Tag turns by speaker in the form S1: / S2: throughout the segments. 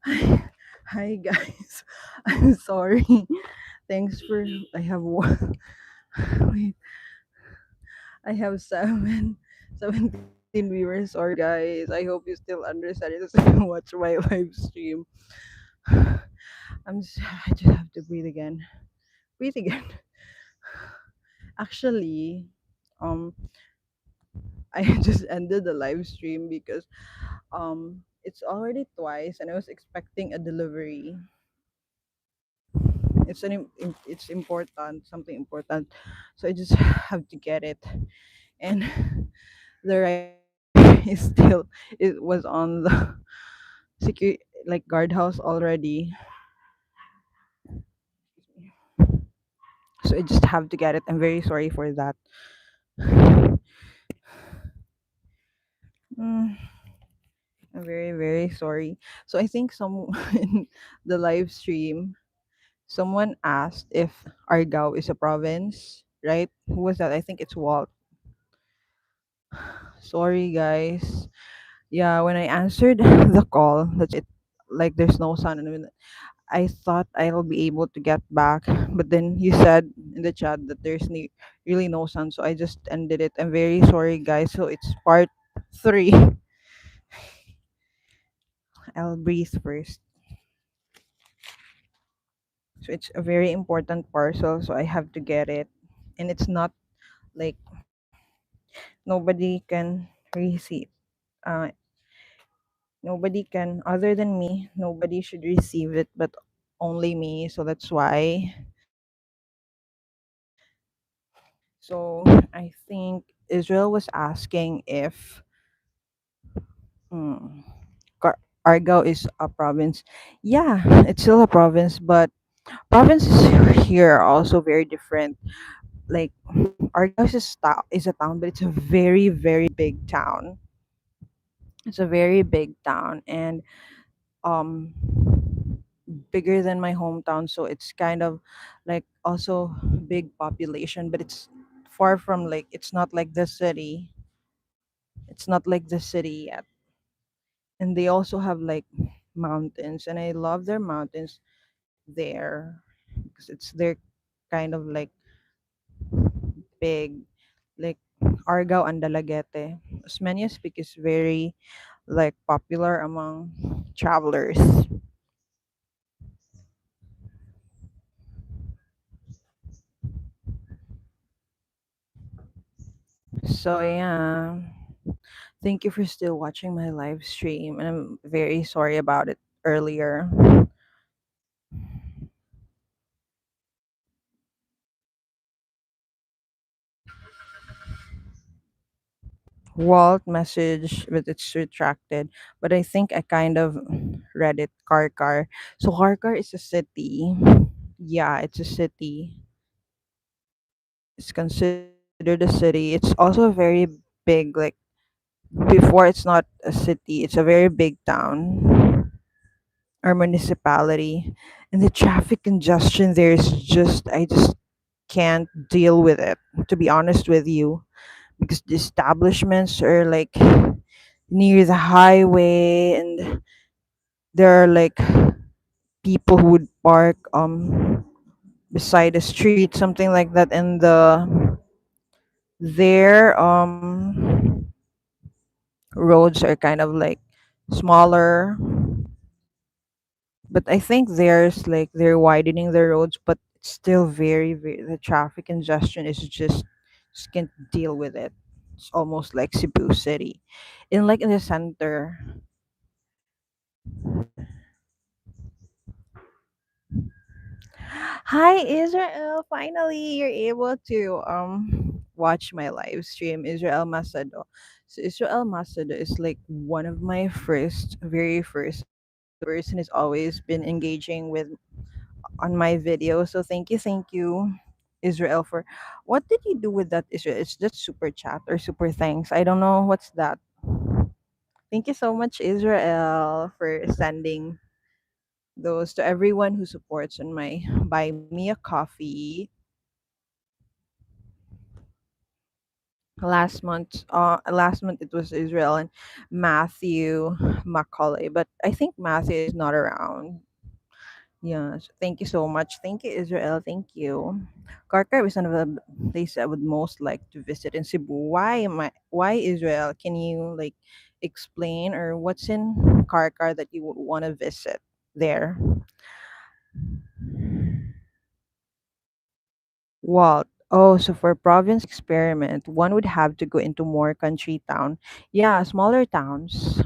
S1: Hi, hi guys. I'm sorry. Thanks for. I have one. Wait, I have 17 viewers. Sorry guys. I hope you still understand it as you watch my live stream. I just have to breathe again. Breathe again. Actually, um, I just ended the live stream because it's already twice, and I was expecting a delivery. It's important, something important, so I just have to get it. And the rider is still, it was on the secure, like, guardhouse already. So I just have to get it. I'm very sorry for that. Mm, I'm very very sorry. So I think some in the live stream, someone asked if Argao is a province, right? Who was that? I think it's Walt. Sorry guys. Yeah, when I answered the call, that's it. Like, there's no sound, and when I thought I'll be able to get back, but then you said in the chat that there's really no sound, so I just ended it. I'm very sorry, guys. So it's part three. I'll breathe first. So it's a very important parcel, so I have to get it, and it's not like nobody can receive. Uh, Nobody can, other than me. Nobody should receive it, but only me. So that's why. So I think Israel was asking if mm, Argao is a province. Yeah, it's still a province, but provinces here are also very different. Like, Argao is a town, but it's a very very big town. It's a very big town, and um bigger than my hometown, so it's kind of like also big population, but it's far from, like, it's not like the city. It's not like the city yet. And they also have like mountains, and I love their mountains there because it's their kind of like big, like Argao and Dalagete. Osmeña Peak is very like popular among travelers. So yeah, thank you for still watching my live stream, and I'm very sorry about it earlier. Walt message, but it's retracted. But I think I kind of read it. Karkar. So Karkar is a city. Yeah, it's a city. It's considered a city. It's also a very big, like, before it's not a city. It's a very big town or municipality, and the traffic congestion there is just, I just can't deal with it. To be honest with you, because the establishments are like near the highway, and there are like people who would park beside the street, something like that, and their roads are kind of like smaller. But I think there's like they're widening the roads, but it's still very very, the traffic congestion is just can't deal with it. It's almost like Cebu City, in like in the center. Hi Israel, finally you're able to watch my live stream. Israel Masado. So Israel Masado is like one of my first, very first person who's always been engaging with on my video. So thank you, Israel, for what did you do with that, Israel? It's just super chat or super thanks. I don't know what's that. Thank you so much, Israel, for sending those to everyone who supports on my Buy Me a Coffee. Last month it was Israel and Matthew Macaulay, but I think Matthew is not around. Yes, thank you so much. Thank you, Israel. Thank you. Karkar is one of the places I would most like to visit in Cebu. Why Israel? Can you like explain or what's in Karkar that you would want to visit there? Walt. Oh, so for province experiment, one would have to go into more country town. Yeah, smaller towns.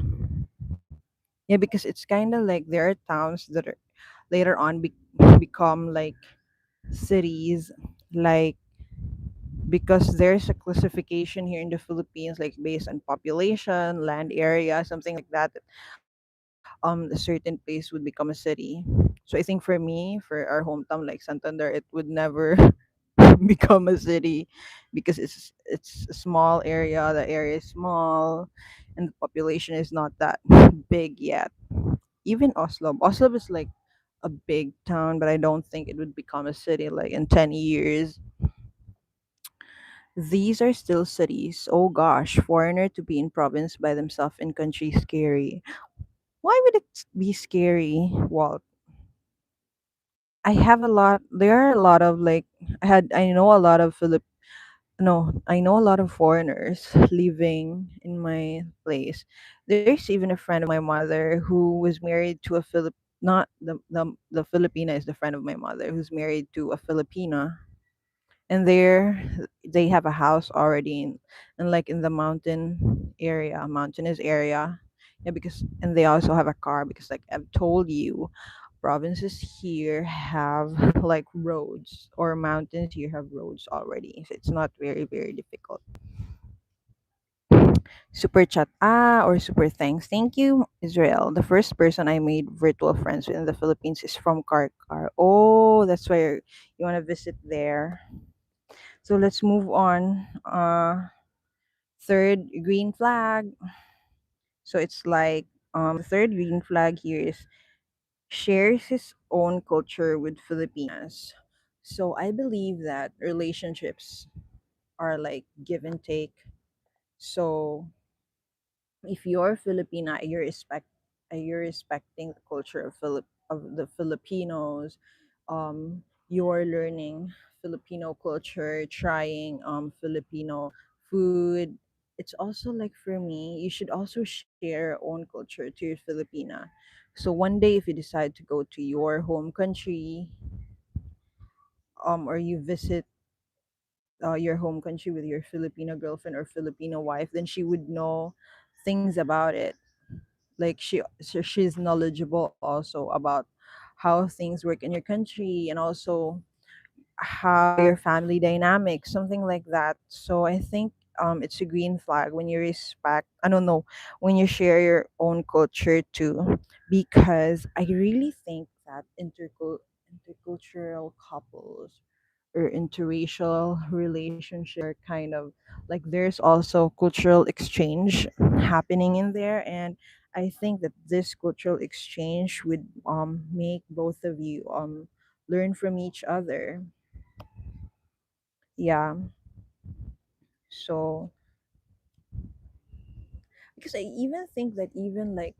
S1: Yeah, because it's kind of like there are towns that are later on become like cities, like because there's a classification here in the Philippines, like based on population, land area, something like that. A certain place would become a city. So I think for me, for our hometown like Santander, it would never become a city because it's a small area. The area is small, and the population is not that big yet. Even Oslo is like a big town, but I don't think it would become a city like in 10 years. These are still cities. Oh gosh, foreigner to be in province by themselves in country scary. Why would it be scary, Walt? There are a lot of like, I know a lot of no, I know a lot of foreigners living in my place. There's even a friend of my mother who was married to a not the Filipina is the friend of my mother who's married to a Filipina, and they have a house already in like in the mountainous area. Yeah, because and they also have a car because like I've told you, provinces here have like roads, or mountains here have roads already, so it's not very difficult. Super chat, or super thanks. Thank you, Israel. The first person I made virtual friends with in the Philippines is from Karkar. Oh, that's why you want to visit there. So let's move on. Third green flag. So it's like the third green flag here is shares his own culture with Filipinas. So I believe that relationships are like give and take. So if you're Filipina, you're respecting the culture of the Filipinos. You're learning Filipino culture, trying Filipino food. It's also like for me, you should also share your own culture to your Filipina. So one day, if you decide to go to your home country, or you visit your home country with your Filipino girlfriend or Filipino wife, then she would know things about it, like she's knowledgeable also about how things work in your country, and also how your family dynamics, something like that. So I think it's a green flag when you respect, I don't know, when you share your own culture too, because I really think that intercultural couples or interracial relationship are kind of like there's also cultural exchange happening in there, and I think that this cultural exchange would make both of you learn from each other. Yeah, so because I even think that even like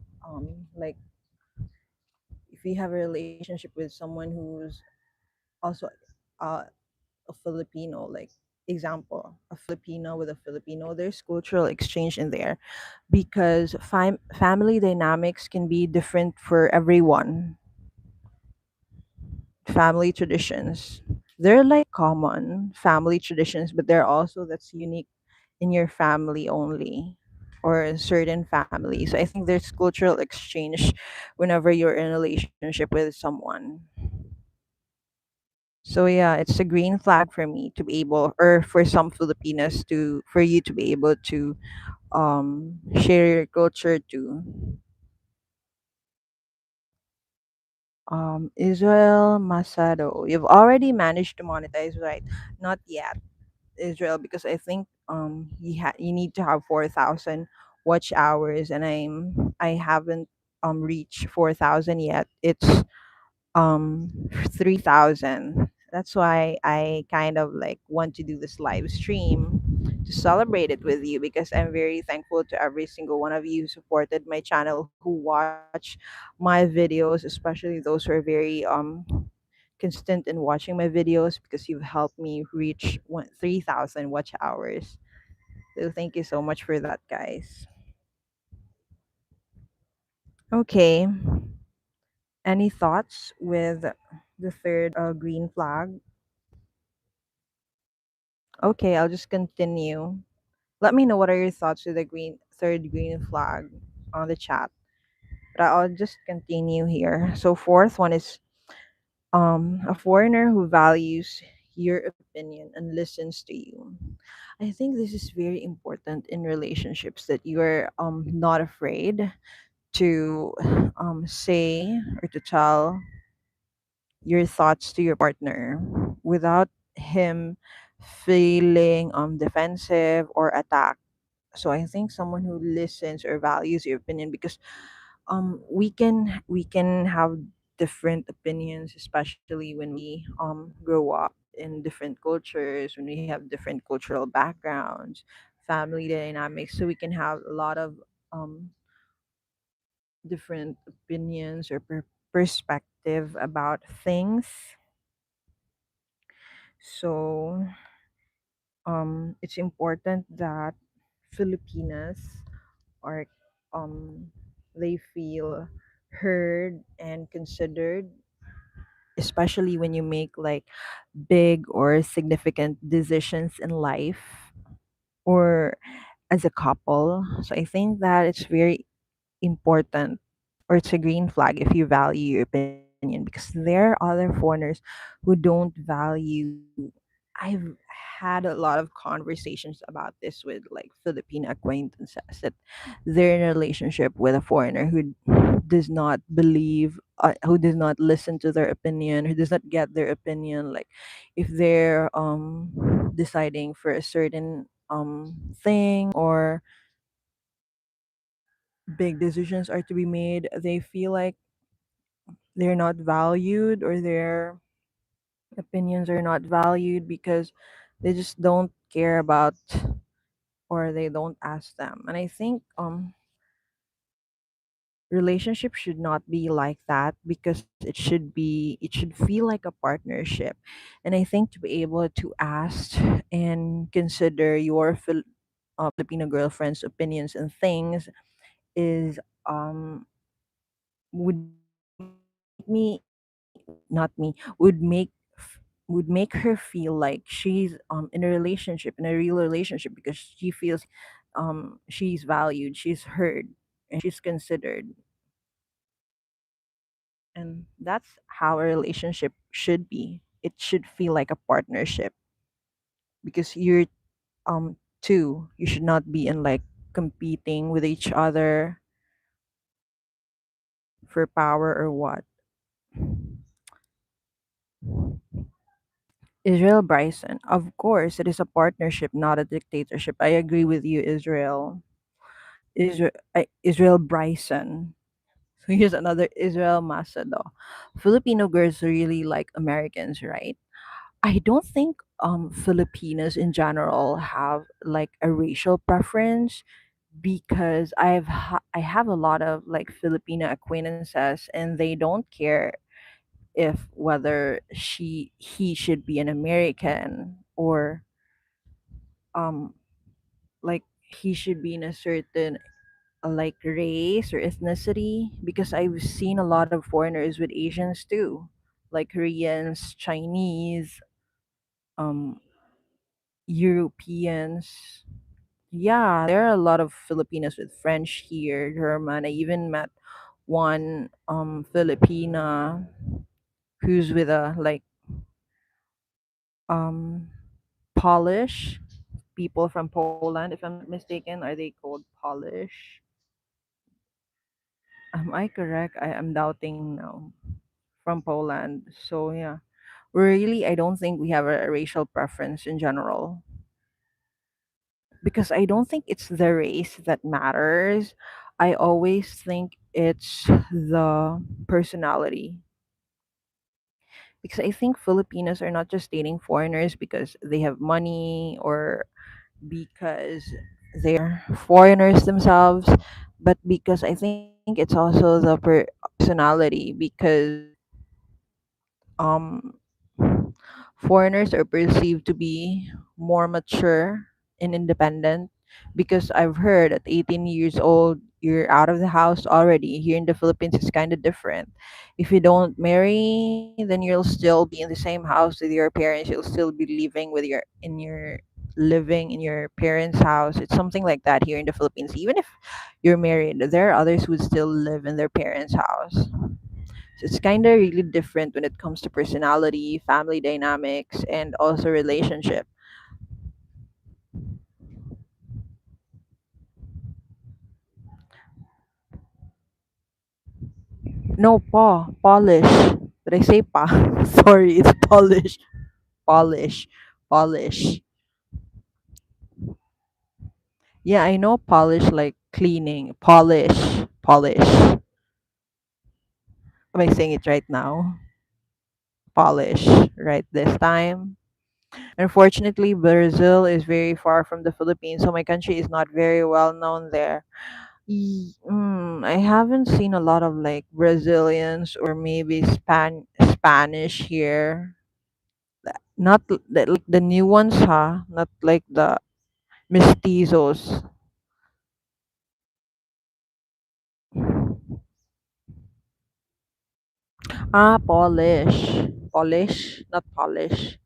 S1: if you have a relationship with someone who's also uh a Filipino, like example, a Filipino with a Filipino, there's cultural exchange in there because family dynamics can be different for everyone. Family traditions, they're like common family traditions, but they're also that's unique in your family only, or a certain family. So I think there's cultural exchange whenever you're in a relationship with someone. So yeah, it's a green flag for me to be able, or for some Filipinas to, for you to be able to share your culture to. Israel Masado, you've already managed to monetize, right? Not yet, Israel, because I think you need to have 4,000 watch hours, and I haven't reached 4,000 yet. It's 3,000. That's why I kind of like want to do this live stream to celebrate it with you, because I'm very thankful to every single one of you who supported my channel, who watch my videos, especially those who are very consistent in watching my videos, because you've helped me reach 3,000 watch hours. So thank you so much for that, guys. Okay. Any thoughts with the third green flag? Okay, I'll just continue. Let me know what are your thoughts with the third green flag on the chat. But I'll just continue here. So fourth one is a foreigner who values your opinion and listens to you. I think this is very important in relationships, that you are not afraid to say or to tell your thoughts to your partner without him feeling defensive or attacked. So I think someone who listens or values your opinion, because we can have different opinions, especially when we grow up in different cultures, when we have different cultural backgrounds, family dynamics. So we can have a lot of um different opinions or perspective about things. So it's important that Filipinas are they feel heard and considered, especially when you make like big or significant decisions in life or as a couple. So I think that it's very important, or it's a green flag if you value your opinion, because there are other foreigners who don't value. I've had a lot of conversations about this with like Filipino acquaintances, that they're in a relationship with a foreigner who does not believe, who does not listen to their opinion, who does not get their opinion. Like if they're deciding for a certain thing, or big decisions are to be made, they feel like they're not valued, or their opinions are not valued, because they just don't care about, or they don't ask them. And I think relationship should not be like that, because it should feel like a partnership. And I think to be able to ask and consider your Filipino girlfriend's opinions and things is would make me not me would make would make her feel like she's in a relationship, in a real relationship, because she feels she's valued, she's heard, and she's considered. And that's how a relationship should be. It should feel like a partnership, because you're two, you should not be in like competing with each other for power or what. Israel Bryson, of course, it is a partnership, not a dictatorship. I agree with you, Israel. Israel Bryson. So here's another Israel Masado. Filipino girls really like Americans, right? I don't think Filipinos in general have like a racial preference, because I have a lot of like Filipino acquaintances, and they don't care if whether he should be an American, or um like he should be in a certain like race or ethnicity, because I've seen a lot of foreigners with Asians too, like Koreans, Chinese, um Europeans. Yeah, there are a lot of Filipinos with French here, German. I even met one Filipina who's with a like um Polish people from Poland, if I'm not mistaken. Are they called Polish? Am I correct? I am doubting now. From Poland. So yeah, really, I don't think we have a racial preference in general, because I don't think it's the race that matters. I always think it's the personality, because I think Filipinos are not just dating foreigners because they have money, or because they're foreigners themselves, but because I think it's also the personality because um foreigners are perceived to be more mature and independent because I've heard at 18 years old you're out of the house already. Here in the Philippines it's kind of different. If you don't marry, then you'll still be in the same house with your parents. You'll still be living with your living in your parents' house. It's something like that here in the Philippines. Even if you're married, there are others who would still live in their parents' house. So it's kind of really different when it comes to personality, family dynamics, and also relationship. No, polish. Did I say pa? Sorry, it's polish. Polish. Polish. Yeah, I know polish like cleaning. Polish. Polish. Am I saying it right now? Polish. Right this time. Unfortunately, Brazil is very far from the Philippines, so my country is not very well known there. I haven't seen a lot of like Brazilians or maybe Spanish here. Not like the new ones, huh? Not like the mestizos. Ah, Polish. Polish, not polish.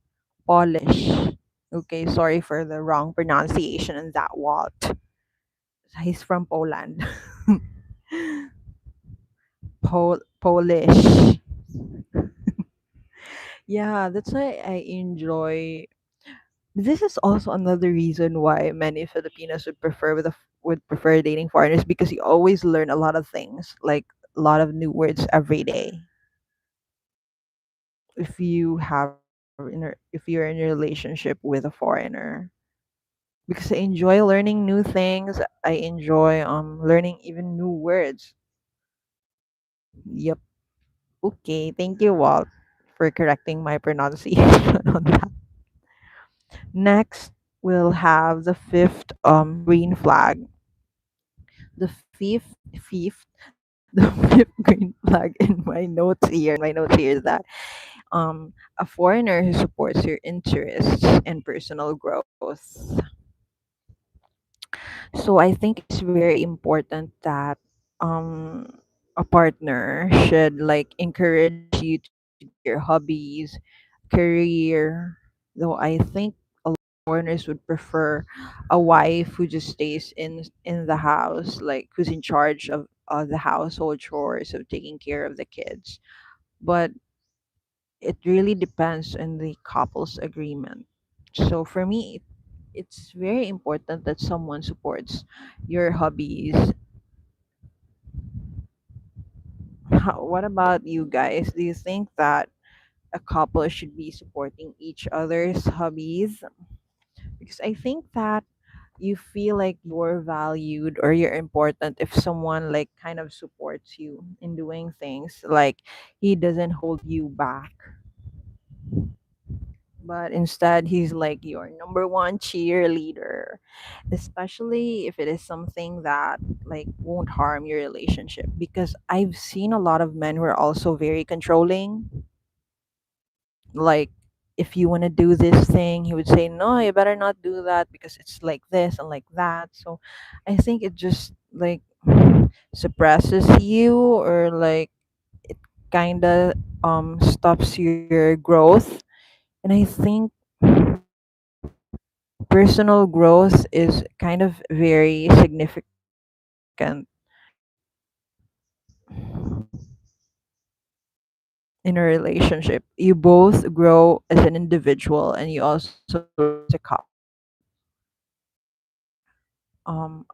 S1: Polish. Okay, sorry for the wrong pronunciation on that Walt. He's from Poland. Polish. Yeah, that's why I enjoy. This is also another reason why many Filipinos would prefer dating foreigners because you always learn a lot of things, like a lot of new words every day. If you're in a relationship with a foreigner, because I enjoy learning new things. I enjoy learning even new words. Yep. Okay. Thank you, Walt, for correcting my pronunciation on that. Next, we'll have the fifth green flag. The the fifth green flag in my notes here is that a foreigner who supports your interests and personal growth. So I think it's very important that a partner should like encourage you to do your hobbies, career. Though I think a lot of foreigners would prefer a wife who just stays in the house, like who's in charge of the household chores of taking care of the kids. But it really depends on the couple's agreement. So for me, it's very important that someone supports your hobbies. What about you guys? Do you think that a couple should be supporting each other's hobbies? Because I think that you feel like you're valued or you're important if someone like kind of supports you in doing things, like he doesn't hold you back, but instead he's like your number one cheerleader, especially if it is something that like won't harm your relationship, because I've seen a lot of men who are also very controlling. Like if you want to do this thing, he would say no, you better not do that because it's like this and like that. So I think it just like suppresses you, or like it kind of stops your growth. And I think personal growth is kind of very significant in a relationship. You both grow as an individual and you also grow as a couple.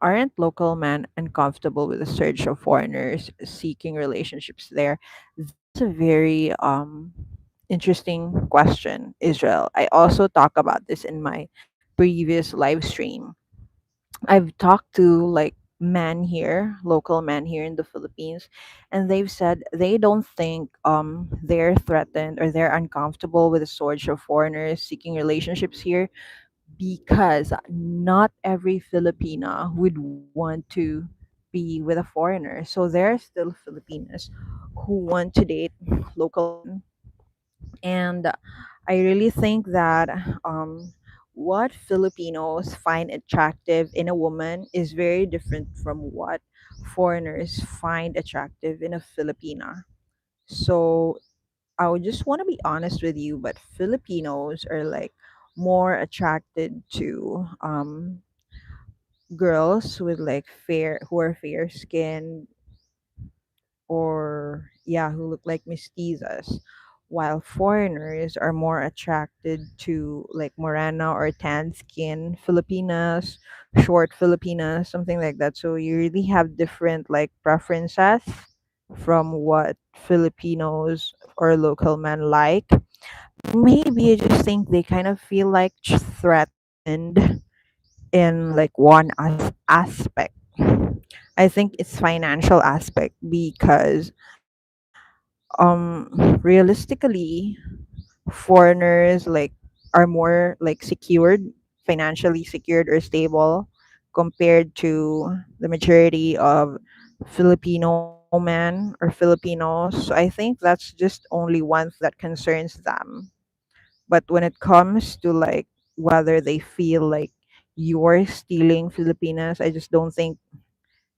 S1: Aren't local men uncomfortable with the surge of foreigners seeking relationships there? That's a very interesting question, Israel. I also talk about this in my previous live stream. I've talked to like men here, local men here in the Philippines, and they've said they don't think they're threatened or they're uncomfortable with the surge of foreigners seeking relationships here, because not every Filipina would want to be with a foreigner. So there are still Filipinas who want to date local men. And I really think that what Filipinos find attractive in a woman is very different from what foreigners find attractive in a Filipina. So I would just want to be honest with you, but Filipinos are like more attracted to girls with like fair who are fair skinned, or yeah, who look like mestizas, while foreigners are more attracted to like morena or tan skin Filipinas, short Filipinas, something like that. So you really have different like preferences from what Filipinos or local men like. Maybe I just think they kind of feel like threatened in like one aspect. I think it's financial aspect because realistically foreigners like are more like secured, financially secured or stable compared to the majority of Filipino men or Filipinos. So I think that's just only one that concerns them. But when it comes to like whether they feel like you're stealing Filipinas, I just don't think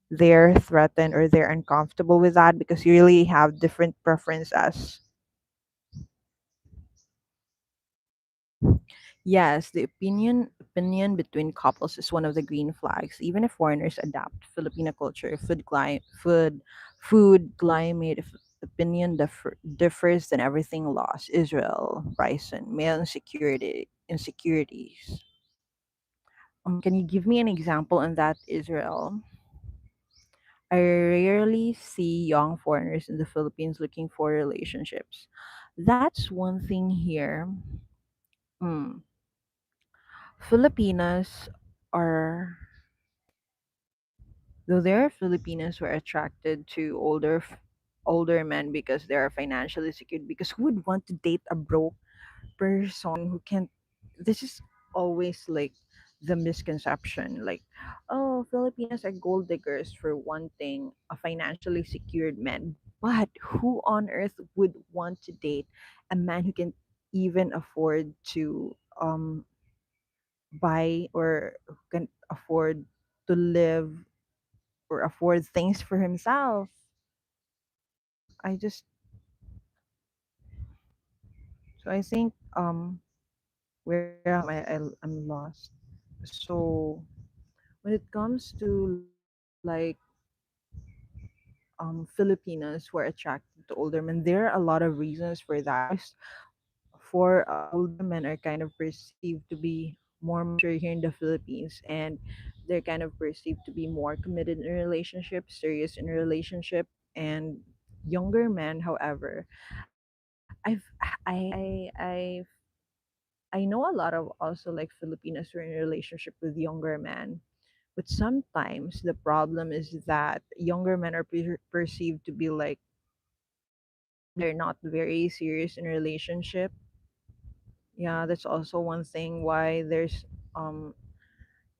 S1: they're threatened or they're uncomfortable with that because you really have different preferences. Yes, the opinion between couples is one of the green flags. Even if foreigners adapt Filipino culture, food, climate, if opinion differs, then everything lost. Israel, Bryson, male insecurities. Can you give me an example on that, Israel? I rarely see young foreigners in the Philippines looking for relationships. That's one thing here. Hmm. Filipinas are, though there are Filipinos who are attracted to older men because they are financially secured. Because who would want to date a broke person who can't? This is always like the misconception. Like, oh, Filipinos are gold diggers for wanting a financially secured man. But who on earth would want to date a man who can even afford to buy or who can afford to live or afford things for himself? I just so I think where am I'm lost. So when it comes to like Filipinos who are attracted to older men, there are a lot of reasons for that. For older men are kind of perceived to be more mature here in the Philippines, and they're kind of perceived to be more committed in a relationship, serious in a relationship, and younger men, however, I know a lot of also like Filipinos who are in a relationship with younger men. But sometimes the problem is that younger men are perceived to be like they're not very serious in a relationship. Yeah, that's also one thing why there's um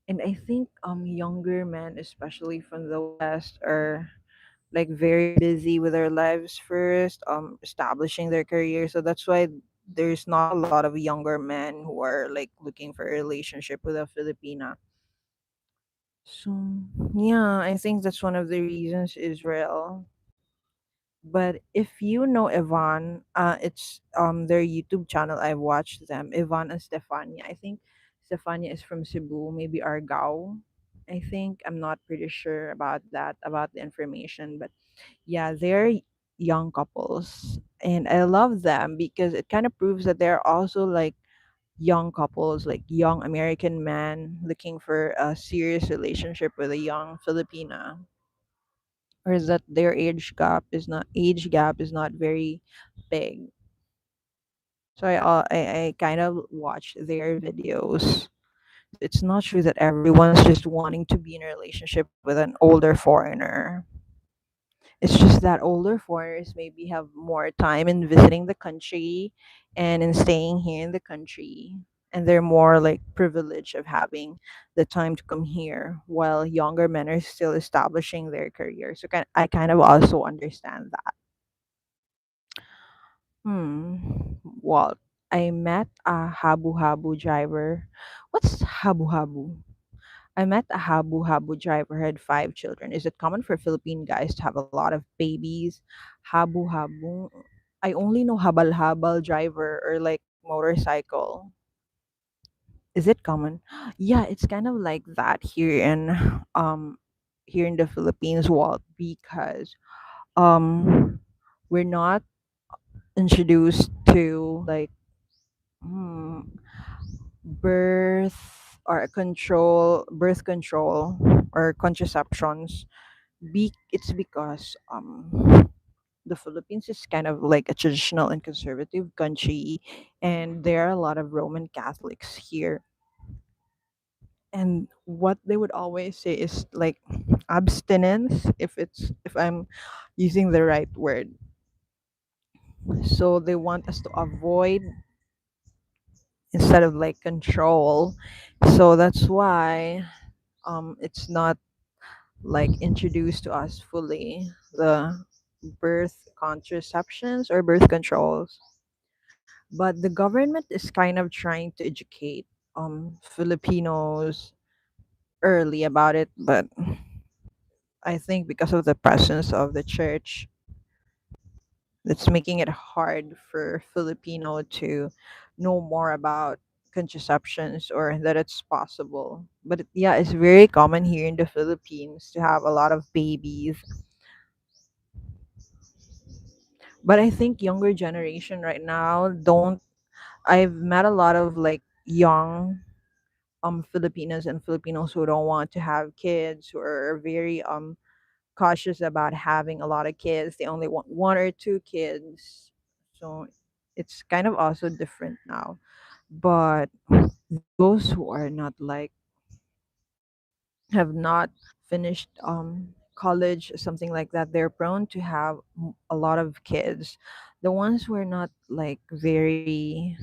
S1: and I think younger men, especially from the West, are like very busy with their lives first, establishing their career. So that's why there's not a lot of younger men who are like looking for a relationship with a Filipina. So yeah, I think that's one of the reasons, Israel. But if you know Ivan, it's their YouTube channel. I watched them, Ivan and Stefania. I think Stefania is from Cebu, maybe Argao. I think I'm not pretty sure about that, about the information, but yeah, they're young couples, and I love them because it kind of proves that they're also like young couples, like young American men looking for a serious relationship with a young Filipina, or is that their age gap is not very big. So I kind of watch their videos. It's not true that everyone's just wanting to be in a relationship with an older foreigner. It's just that older foreigners maybe have more time in visiting the country and in staying here in the country. and they're more like privileged of having the time to come here, while younger men are still establishing their career. So I kind of also understand that. Well, I met a habu habu driver. What's habu habu? I met a habu habu driver who had 5 children. Is it common for Philippine guys to have a lot of babies? Habu habu. I only know habal habal driver or like motorcycle. Is it common? Yeah, it's kind of like that um here in the Philippines, Walt, because um we're not introduced to like hmm, birth control or contraceptions. It's because the Philippines is kind of like a traditional and conservative country, and there are a lot of Roman Catholics here. And what they would always say is like abstinence, if I'm using the right word. So they want us to avoid instead of like control. So that's why it's not like introduced to us fully, the birth contraceptions or birth controls. But the government is kind of trying to educate Filipinos early about it, but I think because of the presence of the church, that's making it hard for Filipino to know more about contraceptions or that it's possible. But yeah, it's very common here in the Philippines to have a lot of babies. But I think younger generation right now don't. I've met a lot of like young Filipinos and Filipinos who don't want to have kids, who are very cautious about having a lot of kids. They only want 1 or 2 kids. So it's kind of also different now. But those who are not like have not finished college, something like that, they're prone to have a lot of kids. The ones who are not like very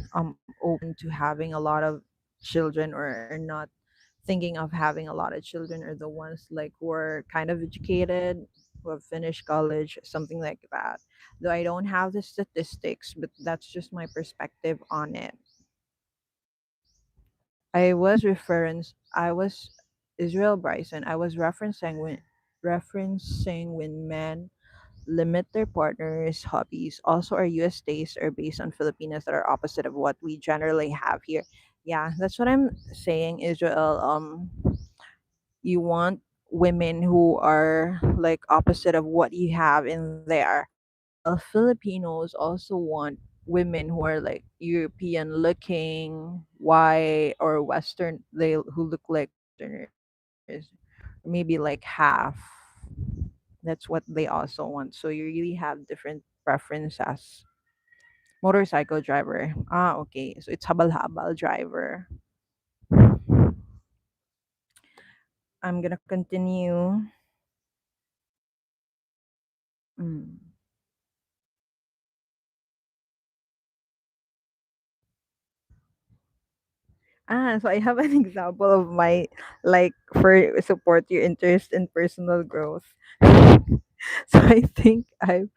S1: open to having a lot of children or are not thinking of having a lot of children are the ones like who are kind of educated, who have finished college, something like that. Though I don't have the statistics, but that's just my perspective on it. I was Israel Bryson. I was referencing when men limit their partners' hobbies. Also, our US days are based on Filipinos that are opposite of what we generally have here. Yeah, that's what I'm saying, Israel. You want women who are like opposite of what you have in there, while Filipinos also want women who are like European looking, white or Western, they who look like Westerners, maybe like half. That's what they also want. So you really have different preferences. Motorcycle driver. Ah, okay. So it's habal habal driver. I'm gonna continue. Mm. So I have an example of my like for support your interest in personal growth. So I think I've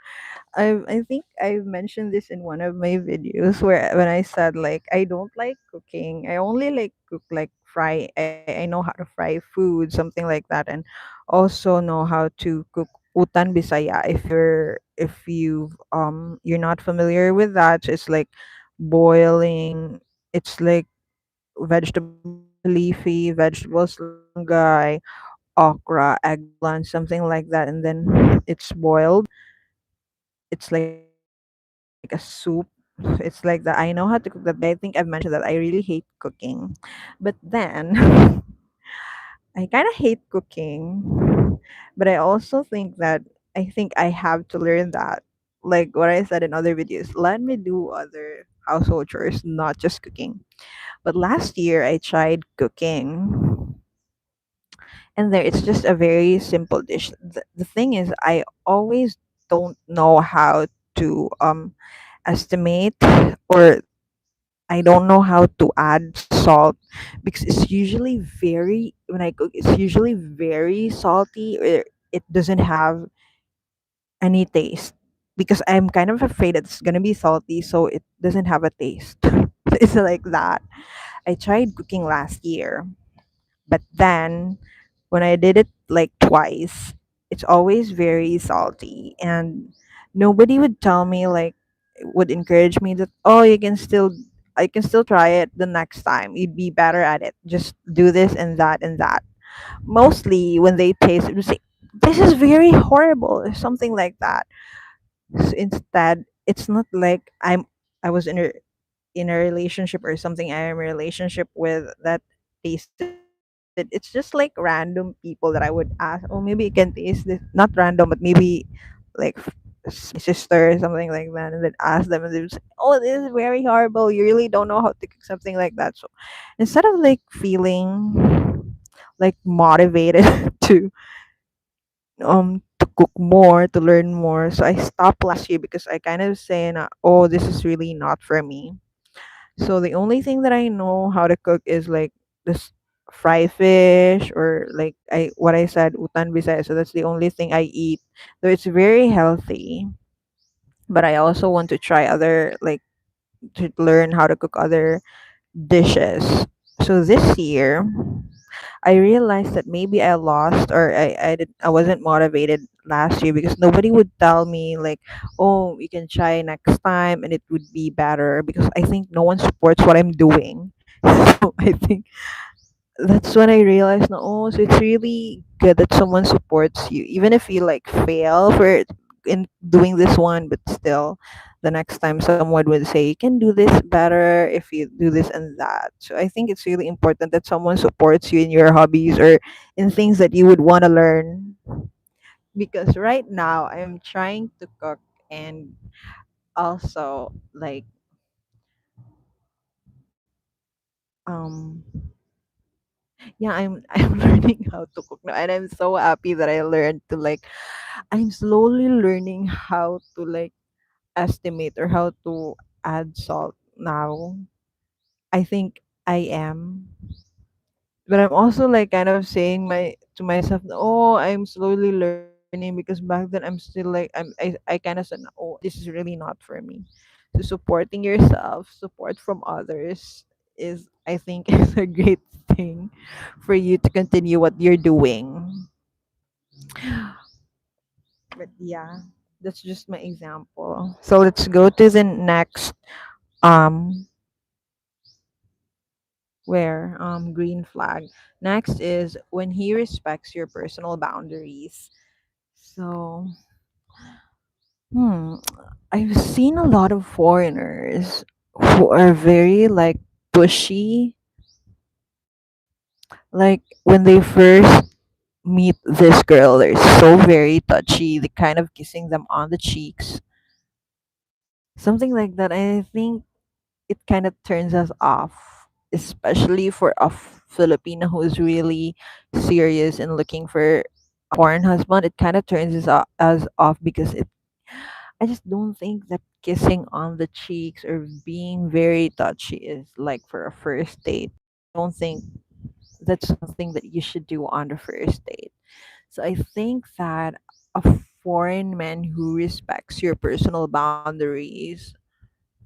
S1: mentioned this in one of my videos where when I said like I don't like cooking. I only like cook like fry. I know how to fry food, something like that, and also know how to cook utan bisaya. If you're not familiar with that, it's like boiling. It's like vegetables, leafy vegetables, malunggay, okra, eggplant, something like that, and then it's boiled. It's like a soup. It's like that. I know how to cook that, but I think I've mentioned that I really hate cooking. But then I kind of hate cooking, but I also think that I think I have to learn that. Like what I said in other videos, let me do other household chores, not just cooking. But last year I tried cooking, and there it's just a very simple dish. The thing is, I always don't know how to estimate or I don't know how to add salt because it's usually very when I cook it's usually very salty or it doesn't have any taste because I'm kind of afraid it's gonna be salty so it doesn't have a taste. It's like that. I tried cooking last year, but then when I did it like twice, it's always very salty and nobody would tell me like would encourage me that oh you can still I can still try it the next time. You'd be better at it. Just do this and that and that. Mostly when they taste it, would say this is very horrible or something like that. So instead, it's not like I was in a relationship or something. I am in a relationship with that tasted. It's just like random people that I would ask. Oh, maybe you can taste this. Not random, but maybe like my sister or something like that, and then ask them, and they would say, "Oh, this is very horrible. You really don't know how to cook something like that." So instead of like feeling like motivated to cook more, to learn more. So I stopped last year because I kind of saying, oh, this is really not for me. So the only thing that I know how to cook is like this fried fish or like I what I said utan bisaya. So that's the only thing I eat. Though it's very healthy, but I also want to try other like to learn how to cook other dishes. So this year I realized that maybe I lost or I wasn't motivated last year because nobody would tell me like, oh, you can try next time and it would be better because I think no one supports what I'm doing. So I think that's when I realized no, oh, so it's really good that someone supports you, even if you like fail for in doing this one, but still, the next time someone would say you can do this better if you do this and that. So I think it's really important that someone supports you in your hobbies or in things that you would want to learn. Because right now I'm trying to cook and also like um yeah I'm learning how to cook now and I'm so happy that I learned to like I'm slowly learning how to like estimate or how to add salt now. I think I am. But I'm also like kind of saying my to myself, oh, I'm slowly learning because back then I'm still like I kind of said, oh, this is really not for me. So supporting yourself, support from others is I think is a great thing for you to continue what you're doing. But yeah, that's just my example. So let's go to the next um where green flag. Next is when he respects your personal boundaries. So hmm I've seen a lot of foreigners who are very like pushy, like when they first meet this girl they're so very touchy, they kind of kissing them on the cheeks, something like that. I think it kind of turns us off, especially for a Filipino who is really serious and looking for a foreign husband. It kind of turns us off because I just don't think that kissing on the cheeks or being very touchy is like for a first date. I don't think that's something that you should do on the first date. So I think that a foreign man who respects your personal boundaries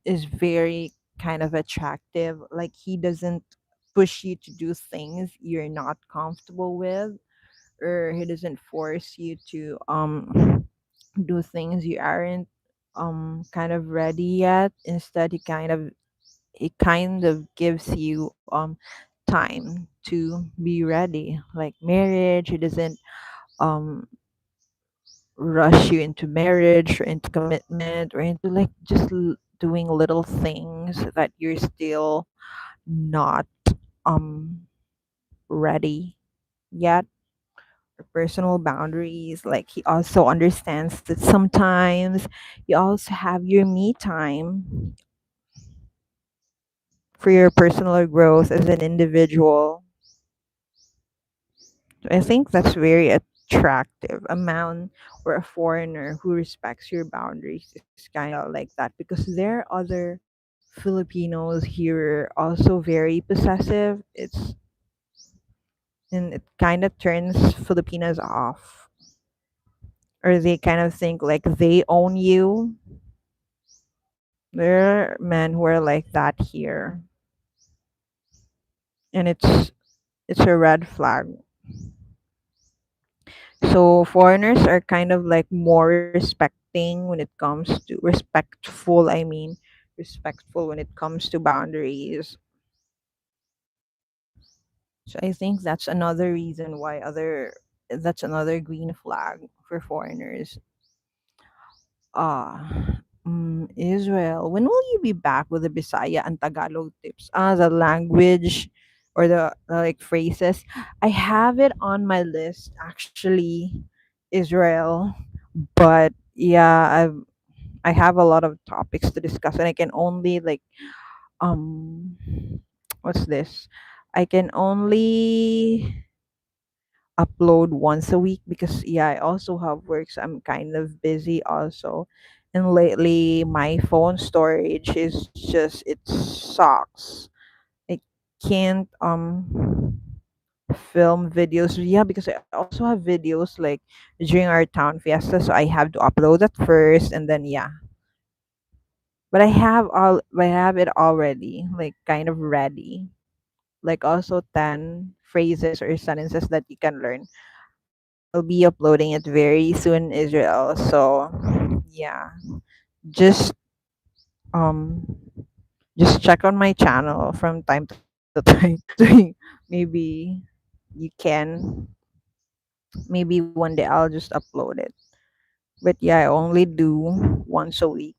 S1: is very kind of attractive. Like he doesn't push you to do things you're not comfortable with, or he doesn't force you to do things you aren't kind of ready yet. Instead, he kind of gives you time to be ready. Like marriage, he doesn't um rush you into marriage or into commitment or into like just doing little things that you're still not um ready yet, or personal boundaries. Like he also understands that sometimes you also have your me time for your personal growth as an individual. I think that's very attractive. A man or a foreigner who respects your boundaries is kind of like that because there are other Filipinos here are also very possessive. It kind of turns Filipinos off, or they kind of think like they own you. There are men who are like that here, and it's a red flag. So foreigners are kind of like more respecting when it comes to respectful, I mean, respectful when it comes to boundaries. So I think that's another green flag for foreigners. Ah, Israel. When will you be back with the Bisaya and Tagalog tips? The language or the like phrases. I have it on my list actually, Israel. But yeah, I have a lot of topics to discuss, and I can only like um, what's this? I can only upload once a week because yeah, I also have work, so I'm kind of busy also. And lately my phone storage is just it sucks. I can't film videos. Yeah, because I also have videos like during our town fiesta, so I have to upload that first and then yeah. But I have it already, like kind of ready. Like also 10 phrases or sentences that you can learn. I'll be uploading it very soon, Israel. So yeah, just um just check on my channel from time to time. So maybe you can maybe one day I'll just upload it. But yeah, I only do once a week.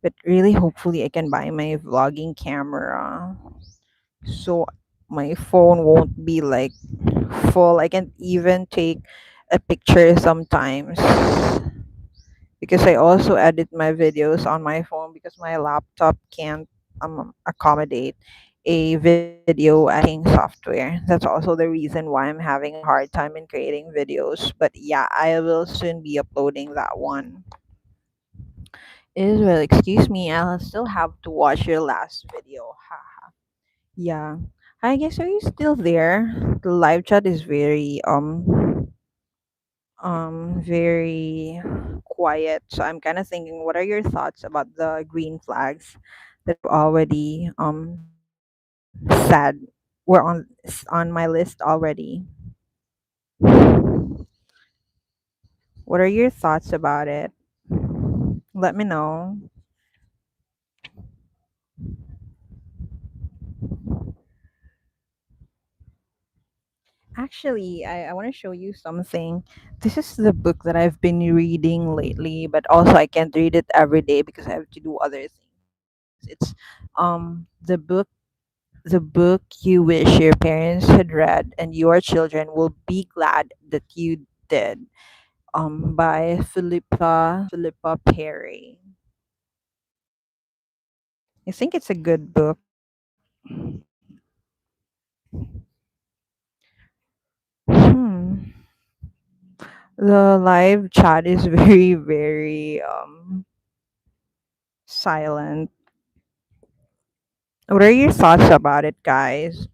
S1: But really hopefully I can buy my vlogging camera. So my phone won't be like full. I can even take a picture sometimes because I also edit my videos on my phone because my laptop can't accommodate a video editing software. That's also the reason why I'm having a hard time in creating videos. But yeah, I will soon be uploading that one. Israel, excuse me, I'll still have to watch your last video. Haha. Yeah. I guess are you still there? The live chat is very quiet. So I'm kind of thinking, what are your thoughts about the green flags that I've already said were on my list already? What are your thoughts about it? Let me know. Actually, I want to show you something. This is the book that I've been reading lately, but also I can't read it every day because I have to do other things. It's the book you wish your parents had read and your children will be glad that you did. By Philippa Perry. I think it's a good book. Hmm. The live chat is very silent. What are your thoughts about it, guys?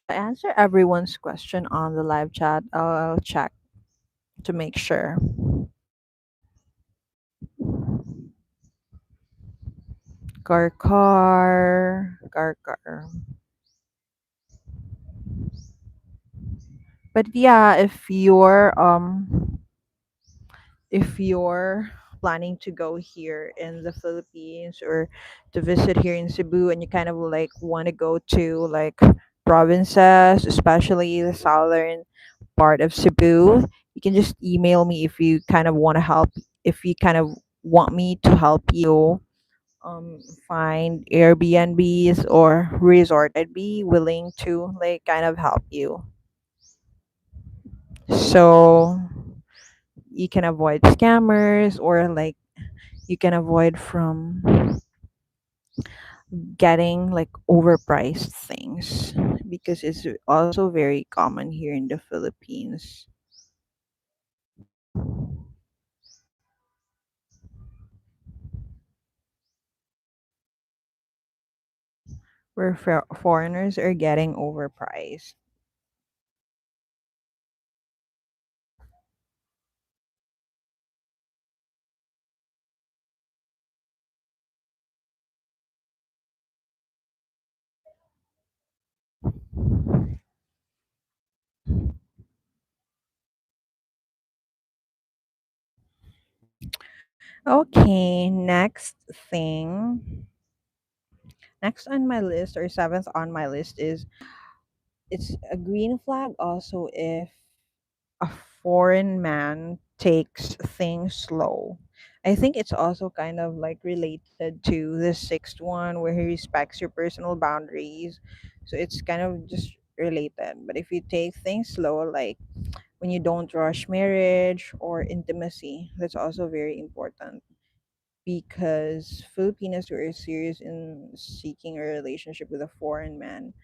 S1: To answer everyone's question on the live chat, I'll check to make sure. Car. But yeah, if you're planning to go here in the Philippines or to visit here in Cebu and you kind of like want to go to like provinces, especially the southern part of Cebu, you can just email me if you kind of want to help, if you kind of want me to help you find Airbnbs or resort. I'd be willing to like kind of help you. So you can avoid scammers or like you can avoid from getting like overpriced things because it's also very common here in the Philippines. where foreigners are getting overpriced. Okay, thing. Next on my list, or seventh on my list, is it's a green flag also if a foreign man takes things slow. I think it's also kind of like related to the sixth one where he respects your personal boundaries. So it's kind of just related. But if you take things slow, like when you don't rush marriage or intimacy, that's also very important because Filipinos who are serious in seeking a relationship with a foreign man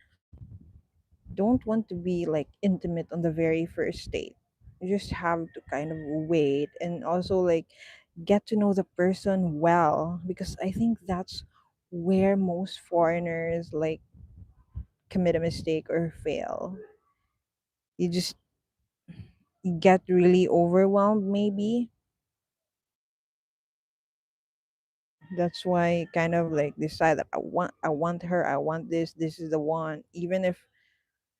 S1: don't want to be like intimate on the very first date. You just have to kind of wait and also like get to know the person well because I think that's where most foreigners like commit a mistake or fail. You just get really overwhelmed maybe. That's why kind of like decide that I want her, I want this is the one even if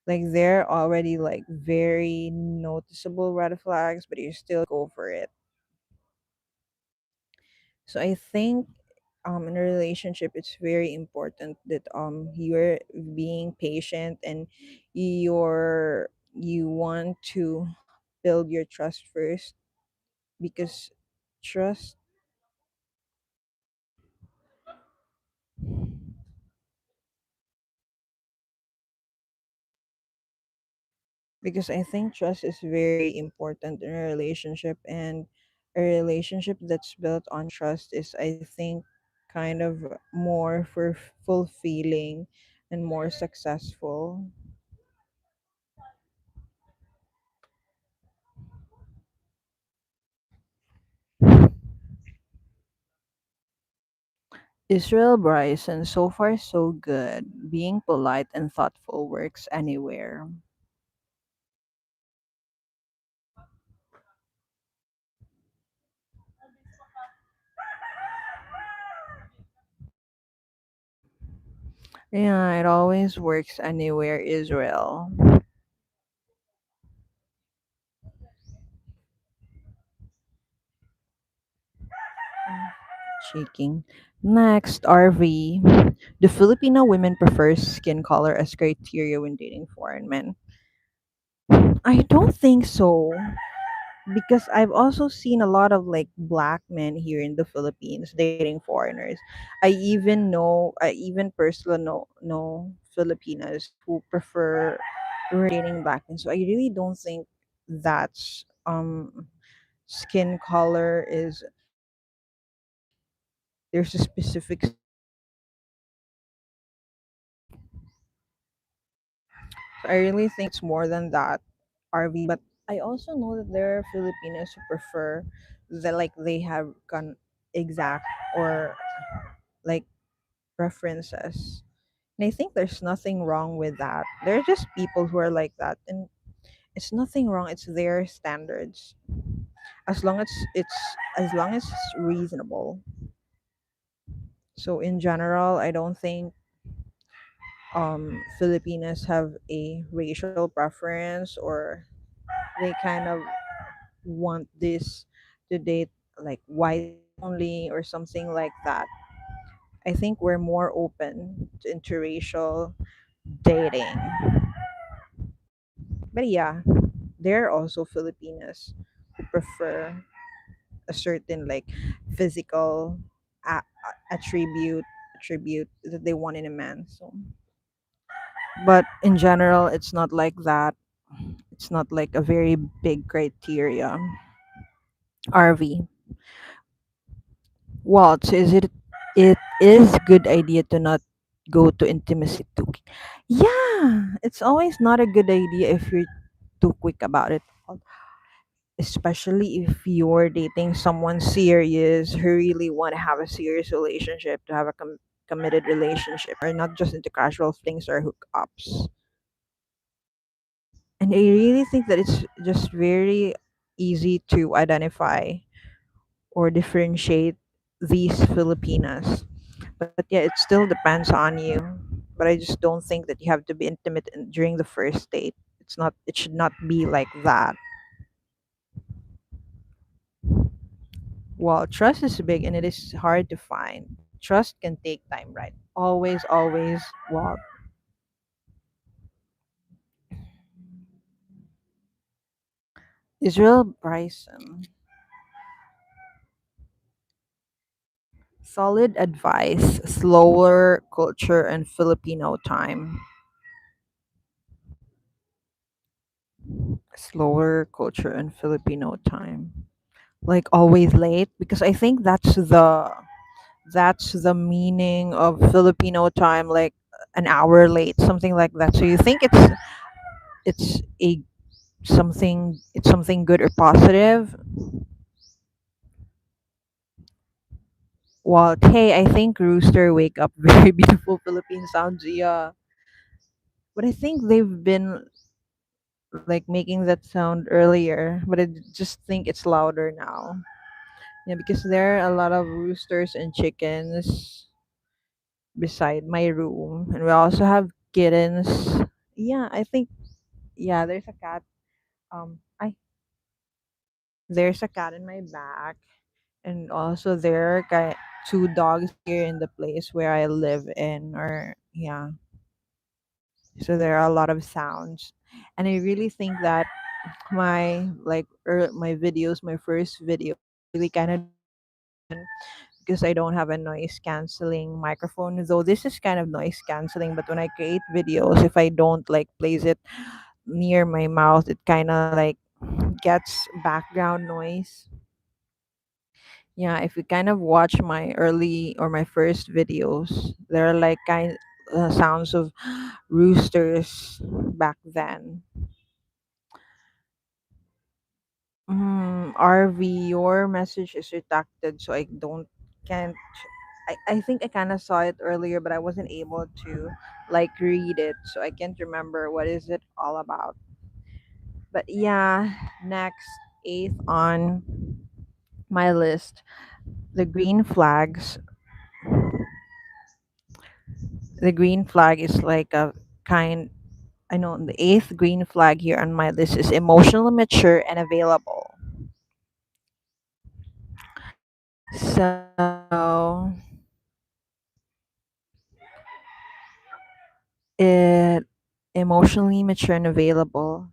S1: like they're already like very noticeable red flags but you still go for it. So I think in a relationship it's very important that you're being patient and you want to build your trust first because trust because I think trust is very important in a relationship, and a relationship that's built on trust is, I think, kind of more for fulfilling and more successful. Israel Bryson, so far so good. Being polite and thoughtful works anywhere. Yeah, it always works anywhere, Israel. Shaking. Next, RV. The Filipino women prefer skin color as criteria when dating foreign men. I don't think so because I've also seen a lot of like black men here in the Philippines dating foreigners. I even personally know Filipinas who prefer dating black men. So I really don't think that's skin color is there's a specific. So I really think it's more than that, RV. But I also know that there are Filipinos who prefer that like they have exact or like preferences. And I think there's nothing wrong with that. There are just people who are like that, and it's nothing wrong. It's their standards. As long as it's reasonable. So in general, I don't think Filipinos have a racial preference or they kind of want this to date like white only or something like that. I think we're more open to interracial dating. But yeah, there are also Filipinos who prefer a certain like physical attribute that they want in a man. So, but in general, it's not like that. It's not like a very big criteria. RV. Waltz, it is good idea to not go to intimacy too. Yeah, it's always not a good idea if you're too quick about it. Especially if you're dating someone serious who really want to have a serious relationship to have a committed relationship or not just into casual flings or hookups. And I really think that it's just very easy to identify or differentiate these Filipinas. But yeah, it still depends on you. But I just don't think that you have to be intimate during the first date. It's not. It should not be like that. Well, trust is big and it is hard to find. Trust can take time, right? Always, always. Well, Israel Bryson. Solid advice, slower culture, and Filipino time. Slower culture and Filipino time. Like always late because I think that's the meaning of Filipino time, like an hour late, something like that. So you think it's a something good or positive? Well, hey, I think rooster wake up very beautiful Philippine sounds. Yeah, but I think they've been like making that sound earlier, but I just think it's louder now. Yeah, because there are a lot of roosters and chickens beside my room, and we also have kittens. Yeah, I think yeah, there's a cat. I there's a cat in my back, and also there are two dogs here in the place where I live in. Or yeah, so there are a lot of sounds, and I really think that my my videos, my first videos are really kind of distortion because I don't have a noise canceling microphone. Though this is kind of noise canceling, but when I create videos, if I don't like place it near my mouth, it kind of like gets background noise. Yeah, if you kind of watch my early or my first videos, there are like sounds of roosters back then. RV, your message is redacted, so I don't can't. I think I kind of saw it earlier, but I wasn't able to like read it, so I can't remember what is it all about. But yeah, next eighth on my list, the green flags. The green flag is like a kind. I know the eighth green flag here on my list is emotionally mature and available. So it emotionally mature and available.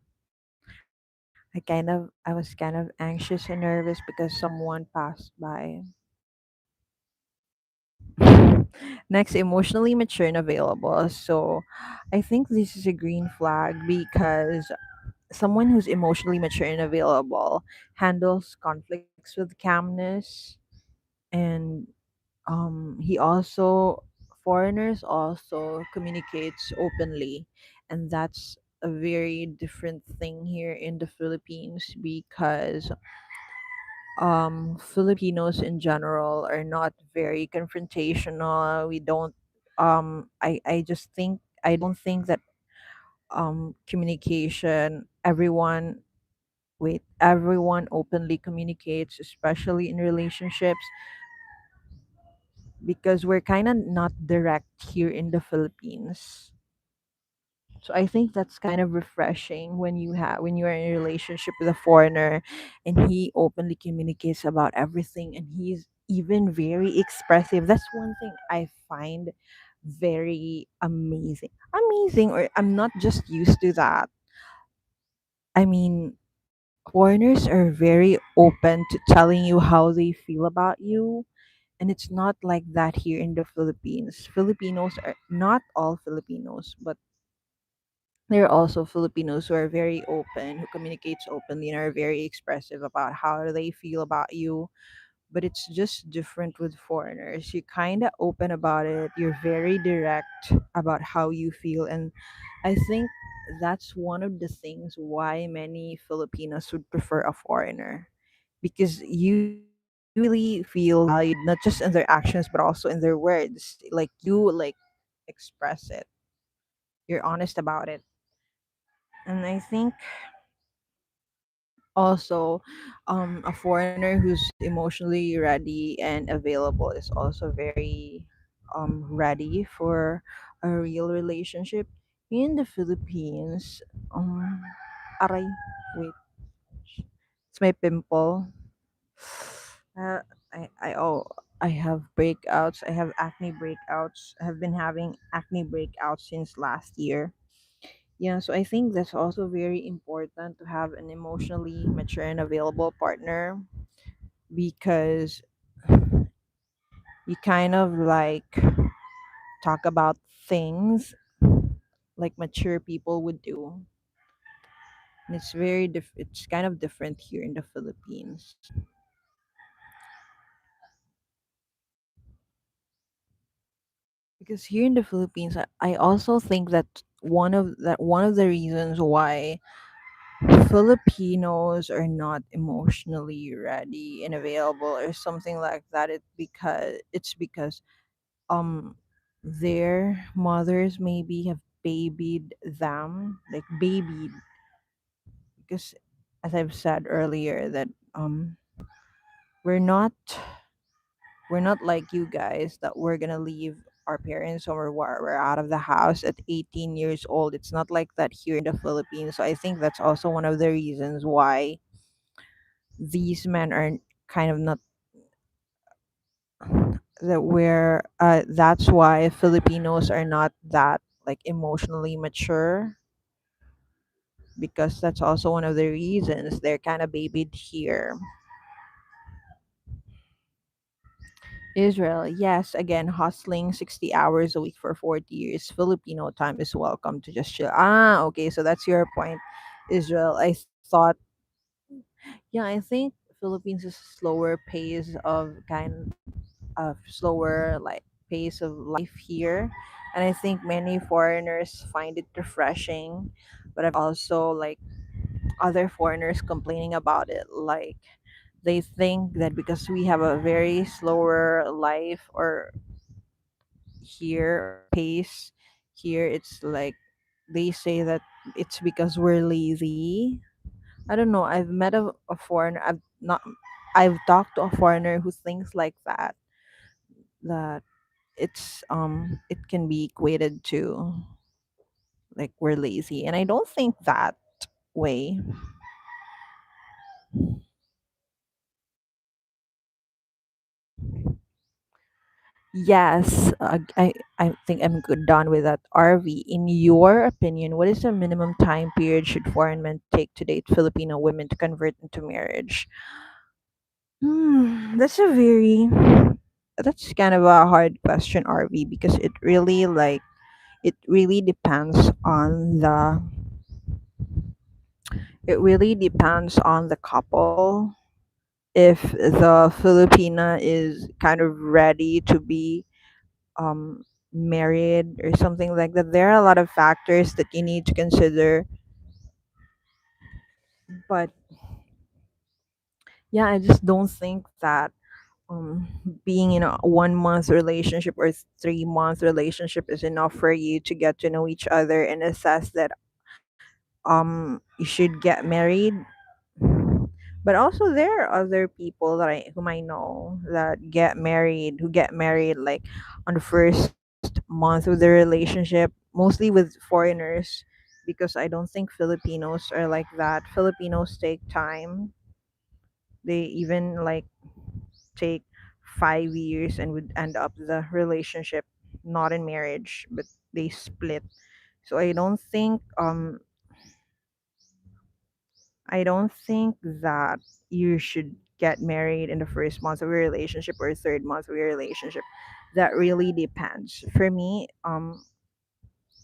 S1: I was kind of anxious and nervous because someone passed by. Next, emotionally mature and available. So I think this is a green flag because someone who's emotionally mature and available handles conflicts with calmness, and he also foreigners also communicates openly, and that's a very different thing here in the Philippines because Filipinos in general are not very confrontational. We don't I just think I don't think that communication everyone openly communicates, especially in relationships, because we're kind of not direct here in the Philippines. So I think that's kind of refreshing when you are in a relationship with a foreigner and he openly communicates about everything, and he's even very expressive. That's one thing I find very amazing. Amazing, or I'm not just used to that. I mean, foreigners are very open to telling you how they feel about you, and it's not like that here in the Philippines. Filipinos are not all Filipinos, but there are also Filipinos who are very open, who communicates openly and are very expressive about how they feel about you. But it's just different with foreigners. You're kind of open about it. You're very direct about how you feel, and I think that's one of the things why many Filipinos would prefer a foreigner, because you really feel valued, not just in their actions but also in their words. Like you like express it, you're honest about it. And I think also a foreigner who's emotionally ready and available is also very ready for a real relationship. In the Philippines, um aray, wait, it's my pimple. uh, I have breakouts, I have acne breakouts, I have been having acne breakouts since last year. Yeah, so I think that's also very important to have an emotionally mature and available partner, because you kind of like talk about things like mature people would do. And it's it's kind of different here in the Philippines. Because here in the Philippines, I also think that one of the reasons why Filipinos are not emotionally ready and available or something like that, it's because um their mothers maybe have babied them, like babied. Because as I've said earlier that um we're not we're not like you guys that we're gonna leave our parents or we're out of the house at 18 years old. It's not like that here in the Philippines. So I think that's also one of the reasons why these men are kind of not that we're that's why Filipinos are not that like emotionally mature, because that's also one of the reasons they're kind of babied here. Israel, yes, again, hustling 60 hours a week for 40 years. Filipino time is welcome to just chill. Ah, okay, so that's your point, Israel. I thought, yeah, I think Philippines is slower pace of kind of slower like pace of life here. And I think many foreigners find it refreshing. But I've also like other foreigners complaining about it. Like they think that because we have a very slower life or here or pace here, it's like they say that it's because we're lazy. I don't know, I've met a foreigner, I've talked to a foreigner who thinks like that, that it can be equated to like we're lazy, and I don't think that way. Yes, I think I'm good done with that. RV, in your opinion, what is the minimum time period should foreign men take to date Filipino women to convert into marriage? That's a very that's kind of a hard question, RV, because it really depends on the couple. If the Filipina is kind of ready to be um married or something like that, there are a lot of factors that you need to consider. But yeah, I just don't think that um being in a 1 month relationship or 3 month relationship is enough for you to get to know each other and assess that you should get married. But also there are other people whom I know that get married like on the first month of the relationship, mostly with foreigners, because I don't think Filipinos are like that. Filipinos take time. They even like take 5 years and would end up the relationship not in marriage, but they split. So I don't think that you should get married in the first month of your relationship or third month of your relationship. That really depends. For me,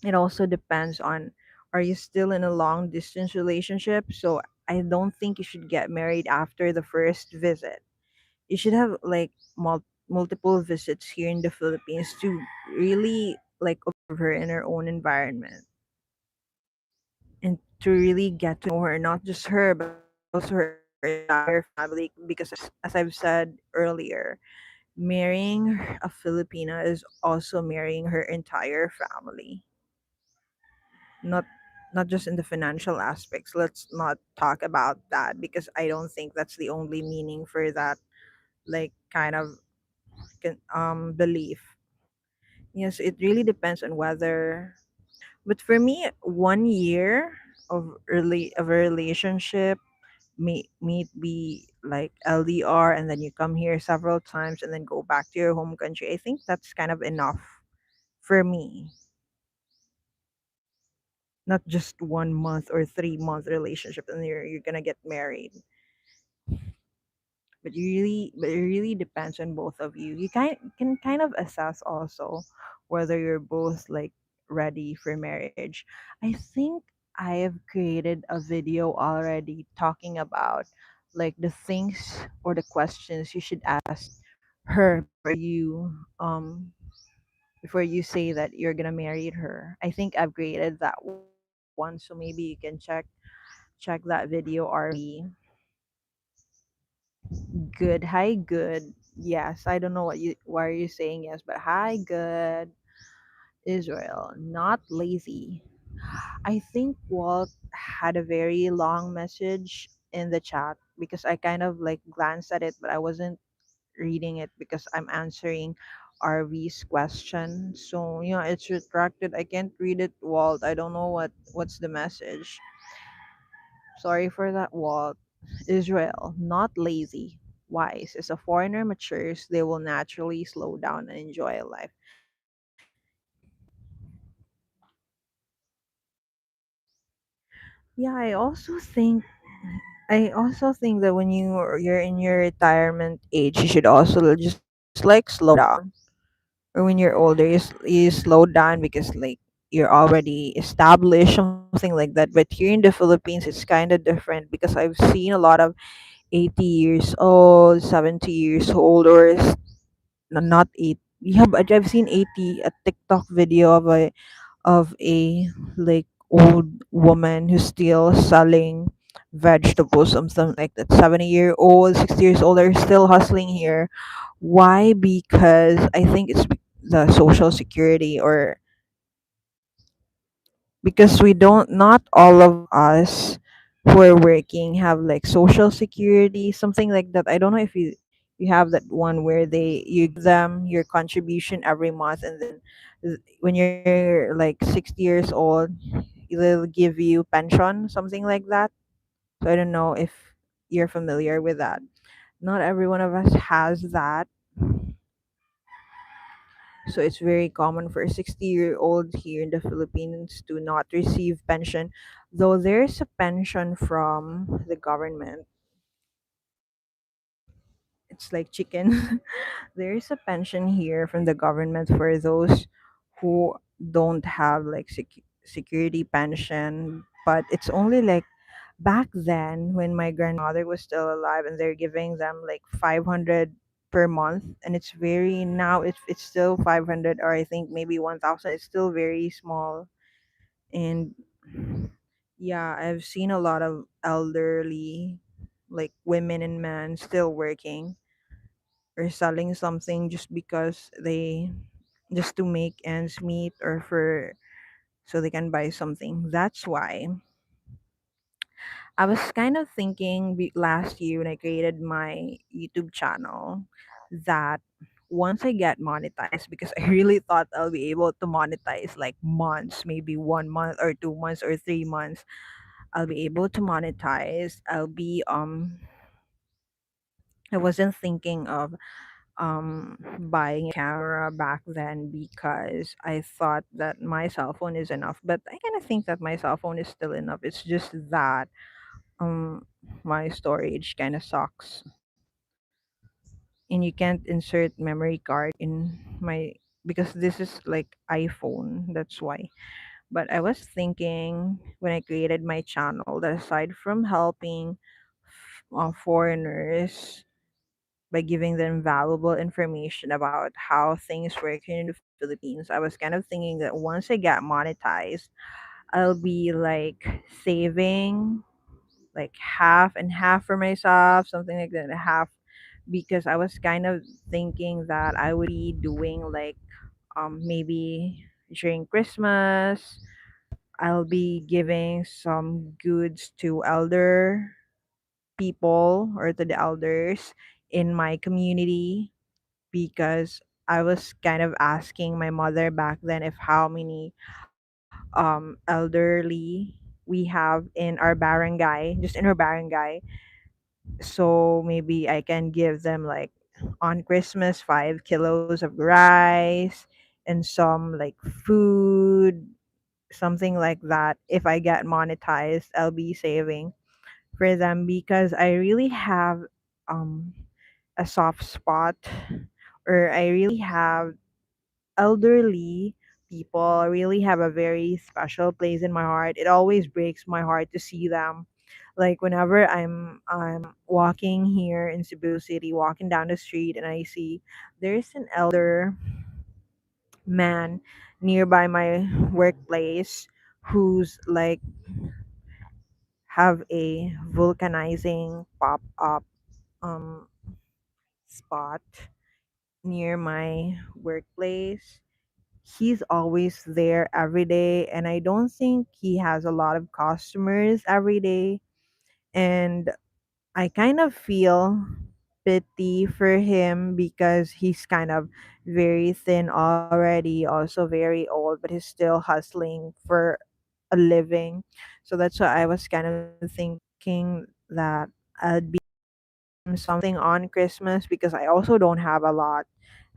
S1: it also depends on, are you still in a long distance relationship? So I don't think you should get married after the first visit. You should have like multiple visits here in the Philippines to really like observe her in her own environment and to really get to know her, not just her but also her your entire family because as I've said earlier, marrying a Filipina is also marrying her entire family. Not not just in the financial aspects. Let's not talk about that because I don't think that's the only meaning for that like kind of belief. Yes, it really depends on whether. But for me, 1 year of a relationship may be like LDR, and then you come here several times and then go back to your home country. I think that's kind of enough for me. Not just 1 month or 3 month relationship and you're gonna get married. But it really depends on both of you. You can kind of assess also whether you're both like ready for marriage. I think I have created a video already talking about like the things or the questions you should ask her before you say that you're gonna marry her. I think I've created that one, so maybe you can check that video, RV. Good. Hi, good. Yes, I don't know why are you saying yes, but hi, good. Israel, not lazy. I think Walt had a very long message in the chat because I kind of like glanced at it, but I wasn't reading it because I'm answering RV's question. So yeah, it's retracted. I can't read it, Walt. I don't know what's the message. Sorry for that, Walt. Israel, not lazy, wise. As a foreigner matures, they will naturally slow down and enjoy life. Yeah, I also think that when you're in your retirement age, you should also just like slow down. Or when you're older, you slow down because like you're already established, something like that. But here in the Philippines, it's kind of different because I've seen a lot of 80 years old, 70 years old, or not eight. Yeah, but I've seen 80 a TikTok video of a like old woman who's still selling vegetables, something like that. 70-year-old, 60 years old are still hustling here. Why? Because I think it's the social security, or because we don't, not all of us who are working have like social security, something like that. I don't know if you have that one where you give them your contribution every month, and then when you're like 60 years old, they'll give you pension, something like that. So I don't know if you're familiar with that. Not every one of us has that. So it's very common for a 60-year-old here in the Philippines to not receive pension, though there's a pension from the government. It's like chicken. There's a pension here from the government for those who don't have like security pension, but it's only like back then when my grandmother was still alive, and they're giving them like 500 per month, and it's very, now it's still 500, or I think maybe 1000. It's still very small. And yeah, I've seen a lot of elderly like women and men still working or selling something just because they just to make ends meet, or for so they can buy something. That's why I was kind of thinking last year when I created my YouTube channel that once I get monetized, because I really thought I'll be able to monetize like months, maybe 1 month or 2 months or 3 months. I'll be able to monetize. I wasn't thinking of buying a camera back then because I thought that my cell phone is enough. But I kind of think that my cell phone is still enough. It's just that my storage kind of sucks, and you can't insert memory card in my, because this is like iPhone, that's why. But I was thinking when I created my channel that aside from helping foreigners by giving them valuable information about how things work here in the Philippines, I was kind of thinking that once I get monetized, I'll be like saving like half and half for myself, something like that, half, because I was kind of thinking that I would be doing like maybe during Christmas I'll be giving some goods to elder people or to the elders in my community, because I was kind of asking my mother back then if how many elderly we have in our barangay, just in our barangay. So maybe I can give them like on Christmas 5 kilos of rice and some like food, something like that. If I get monetized, I'll be saving for them, because I really have um a soft spot, or I really have elderly people really have a very special place in my heart. It always breaks my heart to see them. Like whenever I'm walking here in Cebu City, walking down the street, and I see there's an elder man nearby my workplace who's like have a vulcanizing pop up um spot near my workplace. He's always there every day, and I don't think he has a lot of customers every day. And I kind of feel pity for him because he's kind of very thin already, also very old, but he's still hustling for a living. So that's why I was kind of thinking that I'd be something on Christmas, because I also don't have a lot.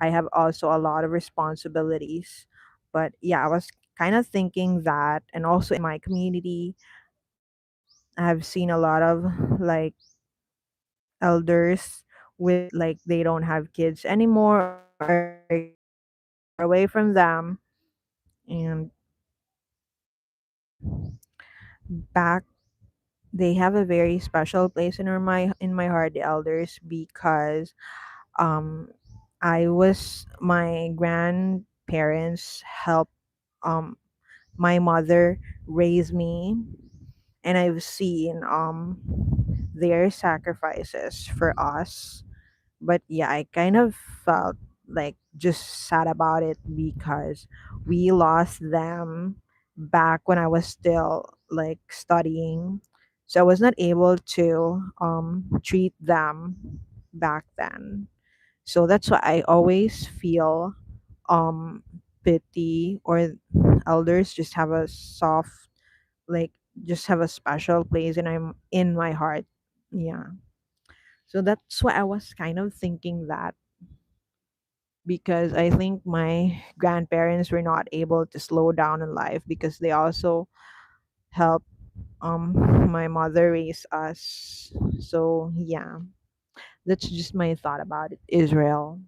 S1: I have also a lot of responsibilities. But yeah, I was kind of thinking that. And also in my community, I have seen a lot of like elders with like they don't have kids anymore, or are getting far away from them. And back, they have a very special place in my heart, the elders, because um I was my grandparents helped um my mother raise me, and I've seen their sacrifices for us. But yeah, I kind of felt like just sad about it because we lost them back when I was still like studying. So I was not able to treat them back then. So that's why I always feel um pity, or elders just have a soft, like, just have a special place and I'm in my heart. Yeah. So that's why I was kind of thinking that, because I think my grandparents were not able to slow down in life because they also helped my mother raise us. So yeah, that's just my thought about it, Israel.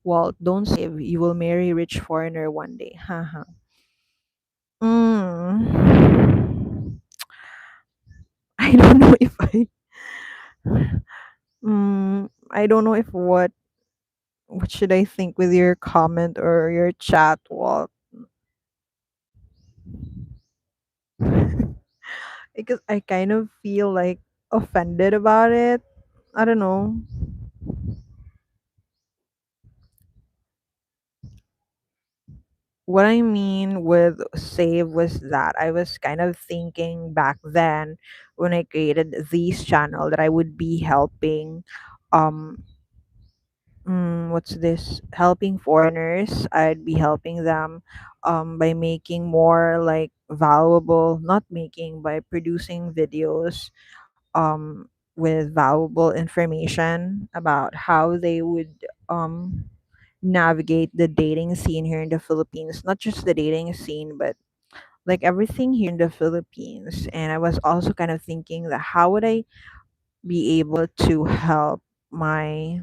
S1: Well, don't save. You will marry rich foreigner one day. Haha. Mm. I don't know if I. I don't know if what should I think with your comment or your chat, Walt? Because I kind of feel like offended about it. I don't know. What I mean with save was that I was kind of thinking back then when I created this channel that I would be helping um what's this, helping foreigners. I'd be helping them by making more like valuable, not making, by producing videos with valuable information about how they would um navigate the dating scene here in the Philippines. Not just the dating scene, but like everything here in the Philippines. And I was also kind of thinking that how would I be able to help my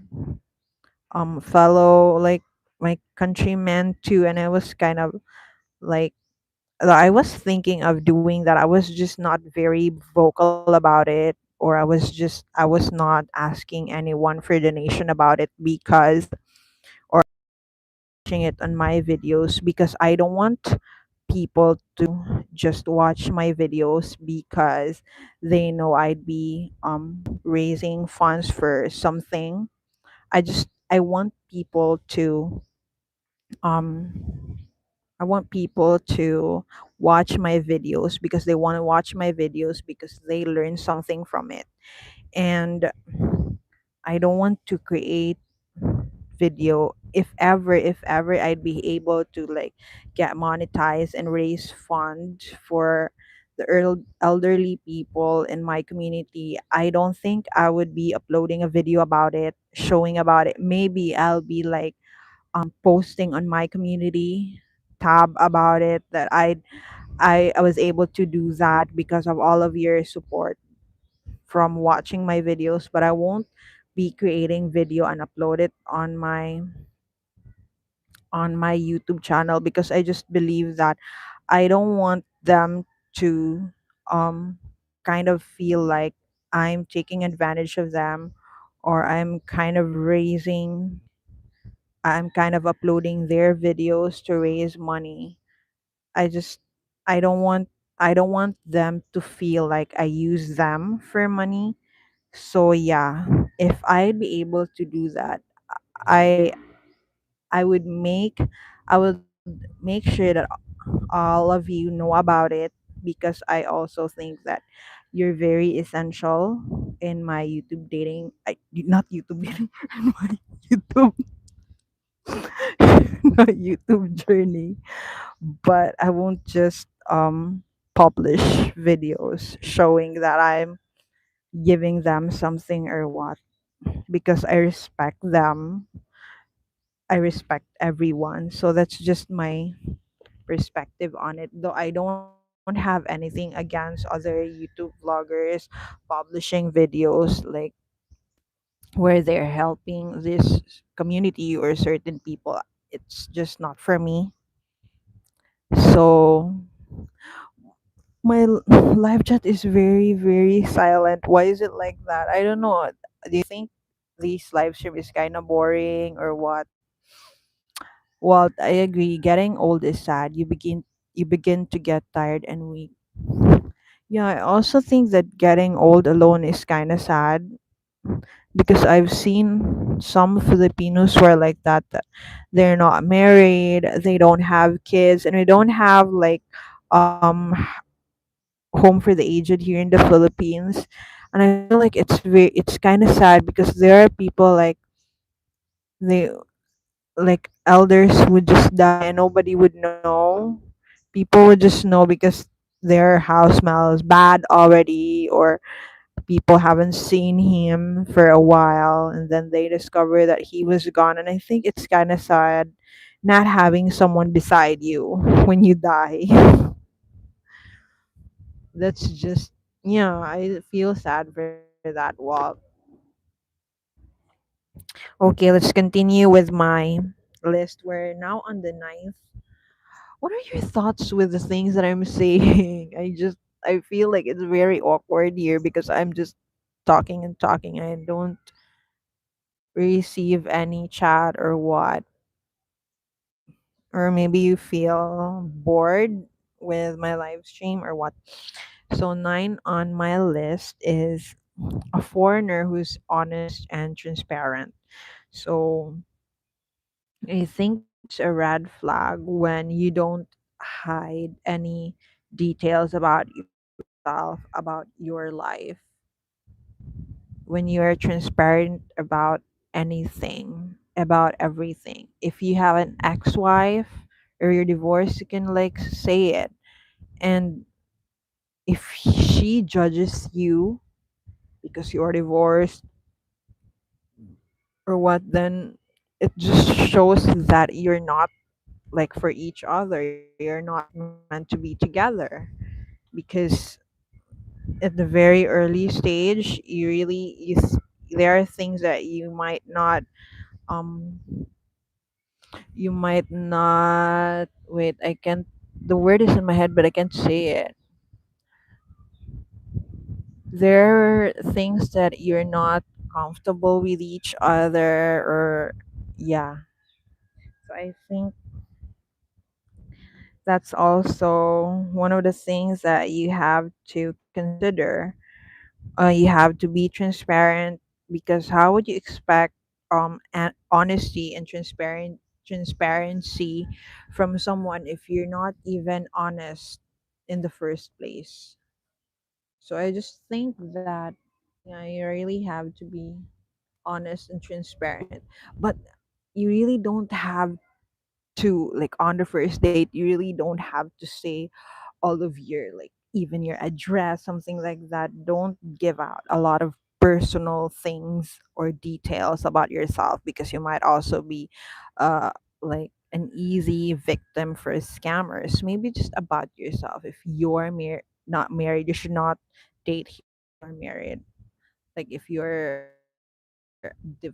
S1: fellow, like my countrymen too. And I was kind of like, I was thinking of doing that. I was just not very vocal about it, or I was not asking anyone for donation about it, because, or watching it on my videos, because I don't want people to just watch my videos because they know I'd be raising funds for something. I want people to um I want people to watch my videos because they want to watch my videos because they learn something from it. And I don't want to create video if ever I'd be able to like get monetized and raise funds for the elderly people in my community. I don't think I would be uploading a video about it, showing about it. Maybe I'll be like posting on my community tab about it that I was able to do that because of all of your support from watching my videos, but I won't be creating video and upload it on my YouTube channel because I just believe that I don't want them to kind of feel like I'm taking advantage of them, or I'm kind of uploading their videos to raise money. I just I don't want I don't want them to feel like I use them for money. So yeah, if I'd be able to do that, I I would make I would make sure that all of you know about it because I also think that you're very essential in my YouTube dating I not YouTube dating in my YouTube my YouTube journey. But I won't just publish videos showing that I'm giving them something or what because I respect them. I respect everyone. So that's just my perspective on it. Though I don't have anything against other YouTube vloggers publishing videos like where they're helping this community or certain people. It's just not for me. So my live chat is very, very silent. Why is it like that? I don't know. Do you think this live stream is kind of boring or what? Well, I agree. Getting old is sad. You begin to get tired and weak. Yeah, I also think that getting old alone is kind of sad because I've seen some Filipinos who are like that, that they're not married, they don't have kids, and we don't have like home for the aged here in the Philippines. And I feel like it's kind of sad because there are people like they like elders would just die and nobody would know. People would just know because their house smells bad already, or people haven't seen him for a while and then they discover that he was gone. And I think it's kind of sad not having someone beside you when you die. That's just, yeah, I feel sad for that. Well, okay, let's continue with my list. We're now on the ninth. What are your thoughts with the things that I'm saying? I feel like it's very awkward here because I'm just talking and talking. I don't receive any chat or what. Or maybe you feel bored with my live stream or what. So nine on my list is a foreigner who's honest and transparent. So I think it's a red flag when you don't hide any details about yourself, about your life, when you are transparent about anything, about everything. If you have an ex wife or you're divorced, you can like say it. And if she judges you because you are divorced or what, then it just shows that you're not like for each other. You're not meant to be together because at the very early stage, there are things that um you might not wait. I can't. The word is in my head, but I can't say it. There are things that you're not comfortable with each other, or yeah. So I think That's also one of the things that you have to consider. You have to be transparent, because how would you expect honesty and transparency from someone if you're not even honest in the first place? So I just think that, yeah, you really have to be honest and transparent, but you really don't have to, like, on the first date, you really don't have to say all of your, like, even your address, something like that. Don't give out a lot of personal things or details about yourself, because you might also be uh like an easy victim for scammers. Maybe just about yourself. If you're not married, you should not date him if you're married. Like, if you're you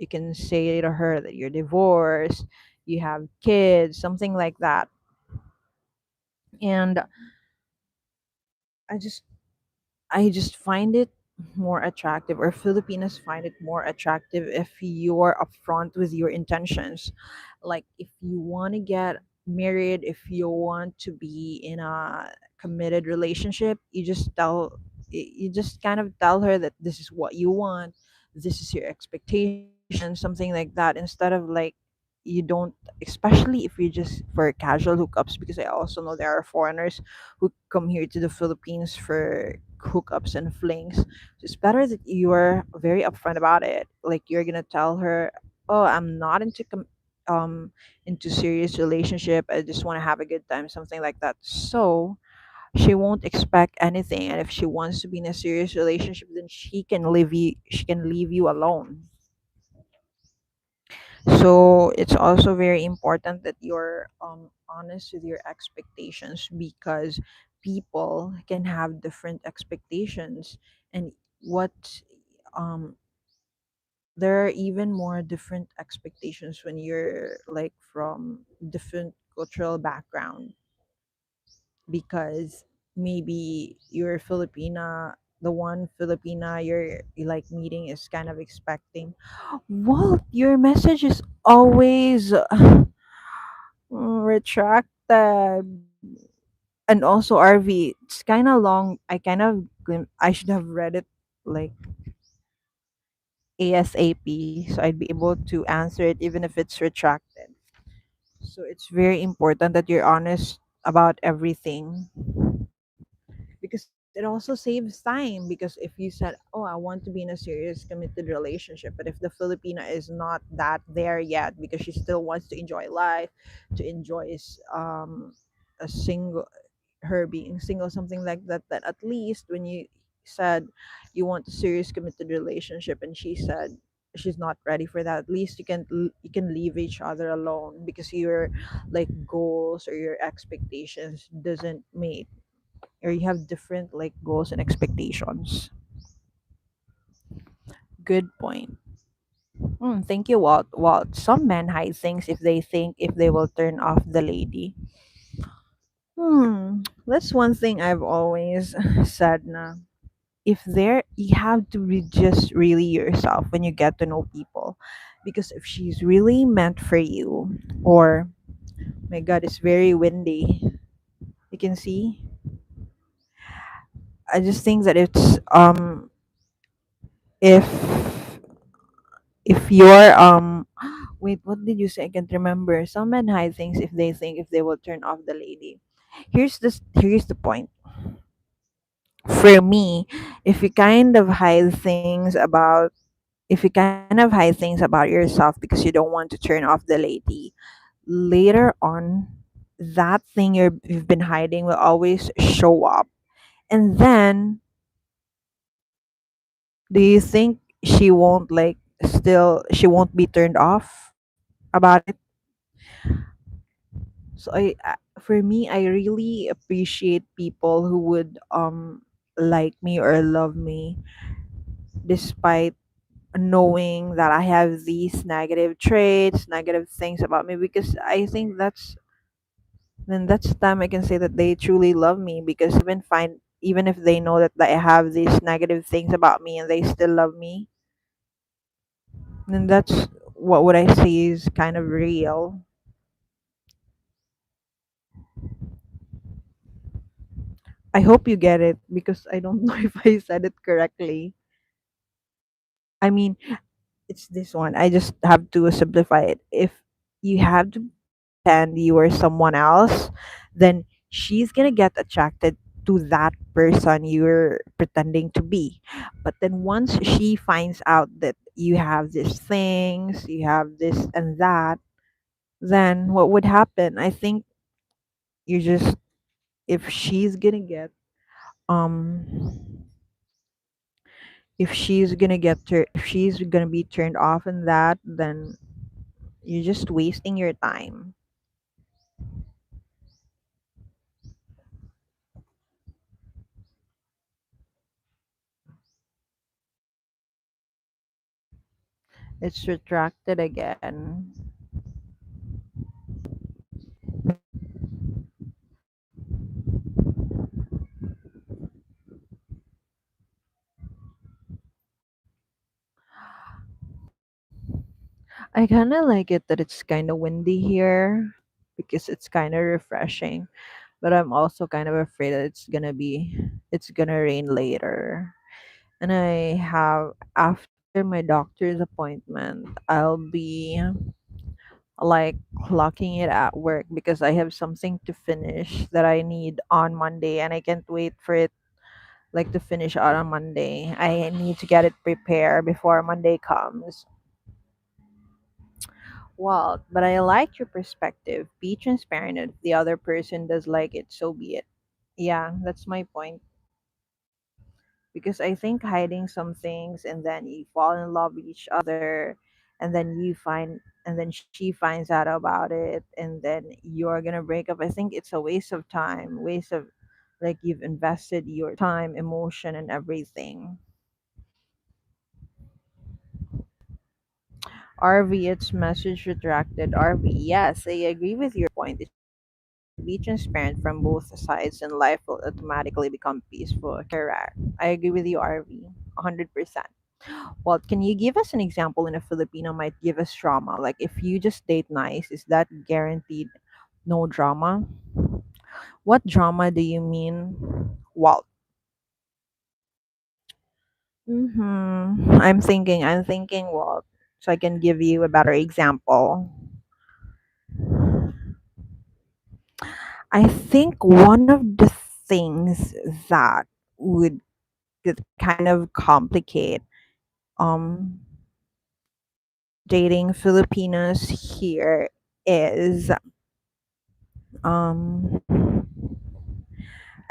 S1: can say to her that you're divorced, you have kids, something like that. And I just I just find it more attractive, or Filipinos find it more attractive, if you're upfront with your intentions. Like, if you want to get married, if you want to be in a committed relationship, you just kind of tell her that this is what you want, this is your expectation, something like that, instead of, like, you don't, especially if you just for casual hookups, because I also know there are foreigners who come here to the Philippines for hookups and flings. So it's better that you are very upfront about it. Like, you're gonna tell her, "Oh, I'm not into serious relationship. I just want to have a good time," something like that. So she won't expect anything, and if she wants to be in a serious relationship, then she can leave you alone. So it's also very important that you're honest with your expectations, because people can have different expectations. And what um there are even more different expectations when you're, like, from different cultural background, because maybe you're Filipina, the one Filipina you like meeting is kind of expecting, "Walt, your message is always retracted." And also, RV, it's kind of long. I should have read it, like, ASAP, so I'd be able to answer it even if it's retracted. So it's very important that you're honest about everything, because it also saves time. Because if you said, "Oh, I want to be in a serious committed relationship," but if the Filipina is not that there yet, because she still wants to enjoy life, to enjoy a single her being single, something like that, that at least when you said you want a serious committed relationship and she said she's not ready for that, at least you can leave each other alone, because your, like, goals or your expectations doesn't meet, or you have different, like, goals and expectations. Good point. Thank you, Walt. Some men hide things if they think if they will turn off the lady. That's one thing I've always said na, if there you have to be just really yourself when you get to know people, because if she's really meant for you, or, my god, it's very windy, you can see. I just think that it's if you're wait, what did you say? I can't remember. Some men hide things if they think if they will turn off the lady. Here's the point. For me, if you kind of hide things about if you kind of hide things about yourself because you don't want to turn off the lady, later on, that thing you've been hiding will always show up. And then, do you think she won't be turned off about it? So for me, I really appreciate people who would like me or love me despite knowing that I have these negative traits, negative things about me, because I think that's the time I can say that they truly love me, because even if they know that I have these negative things about me and they still love me, then that's what would I say is kind of real. I hope you get it because I don't know if I said it correctly. I mean, it's this one. I just have to simplify it. If you have to pretend you are someone else, then she's gonna get attracted to that person you're pretending to be. But then once she finds out that you have these things, you have this and that, then what would happen? I think you just if she's gonna get um if she's gonna be turned off in that, then you're just wasting your time. It's retracted again. I kind of like it that it's kind of windy here because it's kind of refreshing, but I'm also kind of afraid that it's gonna rain later. And I have after my doctor's appointment, I'll be like clocking it at work because I have something to finish that I need on Monday and I can't wait for it like to finish out on Monday. I need to get it prepared before Monday comes. Well, but I like your perspective. Be transparent. If the other person does like it, so be it. Yeah, that's my point. Because I think hiding some things and then you fall in love with each other and then she finds out about it and then you're gonna break up. I think it's a waste of time, waste of like you've invested your time, emotion and everything. RV, it's message retracted. RV, yes, I agree with your point. It should be transparent from both sides and life will automatically become peaceful. Correct. I agree with you, RV. 100%. Well, can you give us an example in a Filipino might give us drama? Like if you just date nice, is that guaranteed no drama? What drama do you mean? Walt? I'm thinking, Walt, so I can give you a better example. I think one of the things that would could kind of complicate um dating Filipinos here is um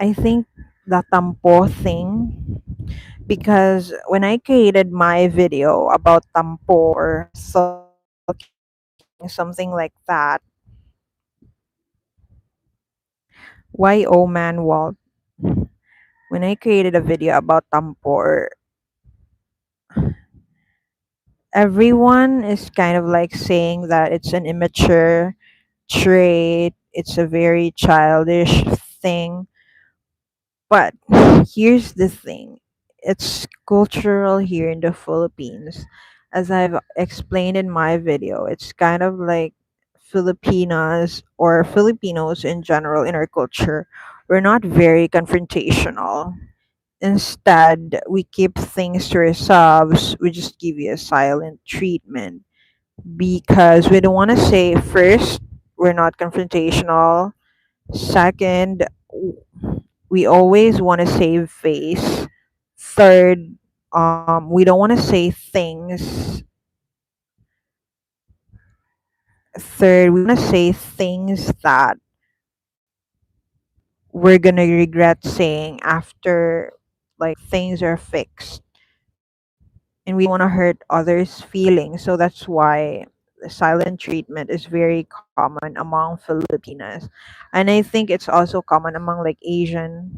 S1: I think the tampo thing because when I created my video about tampo or stalking, something like that, why oh man Walt, when I created a video about tampo, everyone is kind of like saying that it's an immature trait, it's a very childish thing. But here's the thing, it's cultural here in the Philippines. As I've explained in my video, it's kind of like Filipinas or Filipinos in general in our culture. We're not very confrontational. Instead, we keep things to ourselves. We just give you a silent treatment because we don't want to say first, we're not confrontational. Second, we always want to save face. Third, we don't want to say things. Third, we want to say things that we're gonna regret saying after like things are fixed, and we don't want to hurt others' feelings. So that's why the silent treatment is very common among Filipinas, and I think it's also common among like Asian.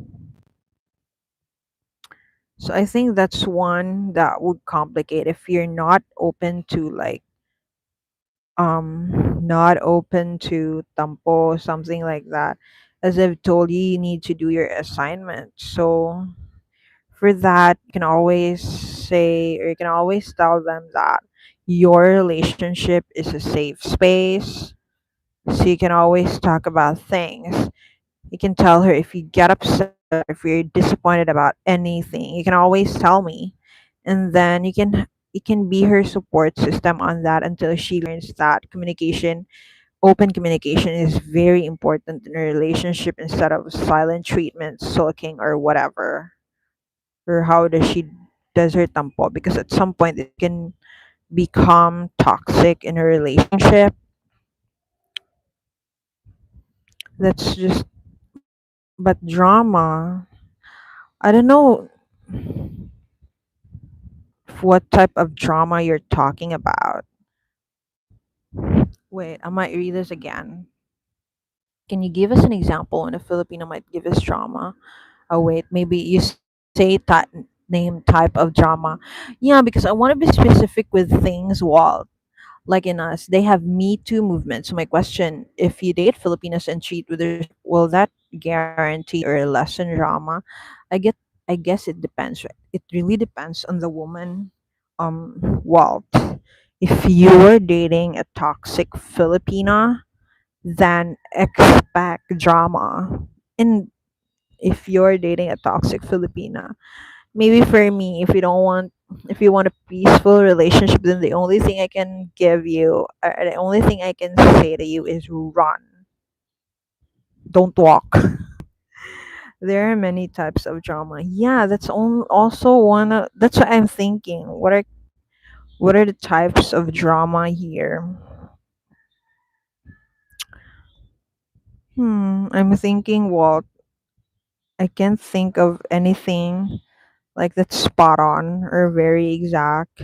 S1: So I think that's one that would complicate if you're not open to like not open to tampo something like that. As I've told you, you need to do your assignment. So for that, you can always say or you can always tell them that your relationship is a safe space. So you can always talk about things. You can tell her if you get upset that if you're disappointed about anything, you can always tell me, and then you can be her support system on that until she learns that open communication is very important in a relationship instead of silent treatment, sulking, or whatever. Or how does her tampo? Because at some point it can become toxic in a relationship. That's just but drama. I don't know what type of drama you're talking about. Wait, I might read this again. Can you give us an example when a Filipino might give us drama? Oh wait, maybe you say name type of drama. Yeah, because I want to be specific with things. Walt, like in us, they have Me Too movement. So my question: if you date Filipinos and treat with respect, will that guarantee or lessen drama? I get. I guess it depends. Right? It really depends on the woman. Walt, if you were dating a toxic Filipina, then expect drama. And if you're dating a toxic Filipina, maybe for me, if you want a peaceful relationship, then the only thing I can give you, or the only thing I can say to you is run. Don't walk. There are many types of drama. Yeah, also that's what I'm thinking. What are the types of drama here? I'm thinking, Walt. I can't think of anything like that's spot on or very exact.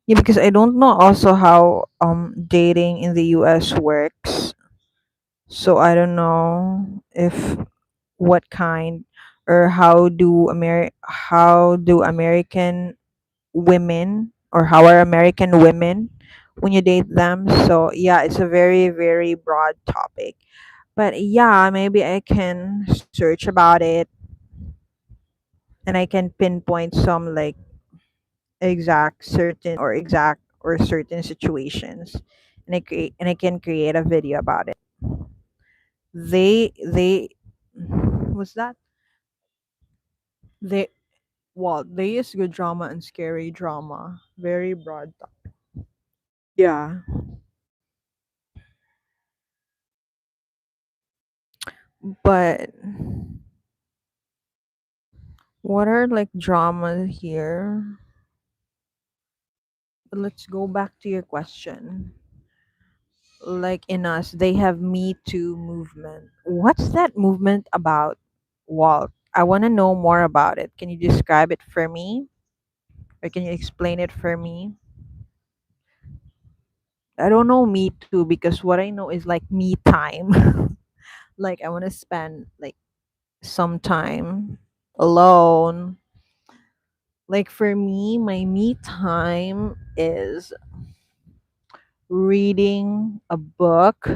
S1: Yeah, because I don't know also how dating in the US works. So I don't know if what kind or how do American women or how are American women when you date them. So yeah, it's a very very broad topic. But yeah, maybe I can search about it and I can pinpoint some like exact or certain situations, and I can create a video about it. They what's that? They they use good drama and scary drama. Very broad. Yeah, but what are like dramas here? Let's go back to your question. Like in us, they have Me Too movement. What's that movement about, Walt? I want to know more about it. Can you describe it for me? Or can you explain it for me? I don't know Me Too because what I know is like me time. Like I want to spend like some time alone. Like for me, my me time is reading a book,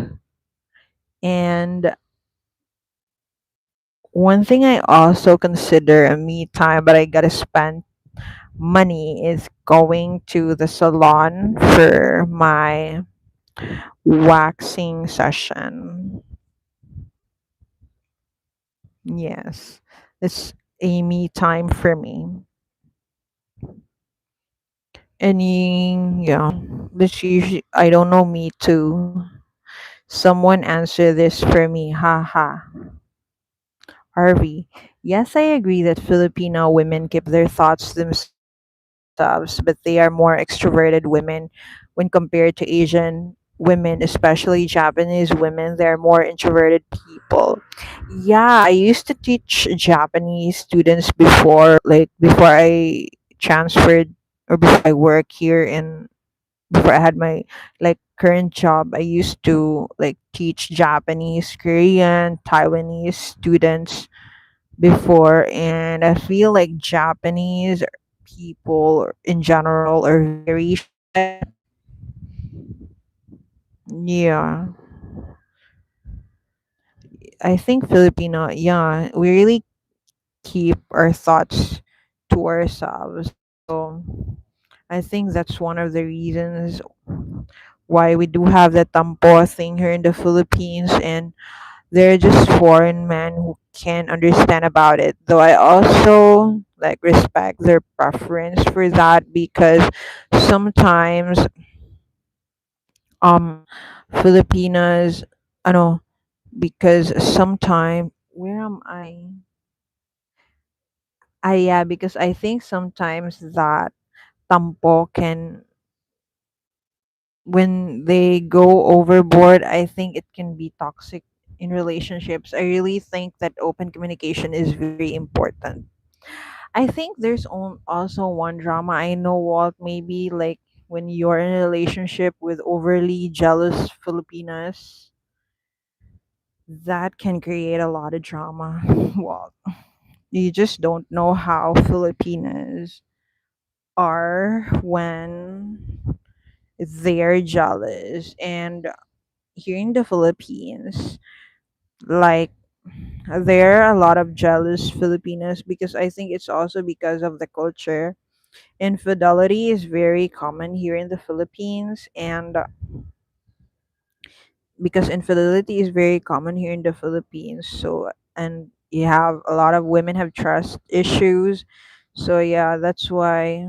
S1: and one thing I also consider a me time, but I gotta spend money, is going to the salon for my waxing session. Yes, it's a me time for me. Yeah, this usually, I don't know Me Too. Someone answer this for me, haha. Harvey. Yes, I agree that Filipino women keep their thoughts to themselves, but they are more extroverted women when compared to Asian women, especially Japanese women. They're more introverted people. Yeah, I used to teach Japanese students before I transferred or before I work here in before I had my like current job. I used to like teach Japanese, Korean, Taiwanese students before, and I feel like Japanese people in general are very shy. Yeah, I think Filipino, yeah, we really keep our thoughts to ourselves. So I think that's one of the reasons why we do have the tampo thing here in the Philippines, and They're just foreign men who can understand about it. Though I also like respect their preference for that because sometimes um Filipinas ano because sometimes where am I? Yeah, because I think sometimes that tampo can when they go overboard, I think it can be toxic in relationships. I really think that open communication is very important. I think there's also one drama I know what maybe like when you're in a relationship with overly jealous Filipinas, that can create a lot of drama. Well, you just don't know how Filipinas are when they're jealous. And here in the Philippines, like there are a lot of jealous Filipinos because I think it's also because of the culture. Infidelity is very common here in the Philippines, and because infidelity is very common here in the Philippines, so and you have a lot of women have trust issues. So yeah, that's why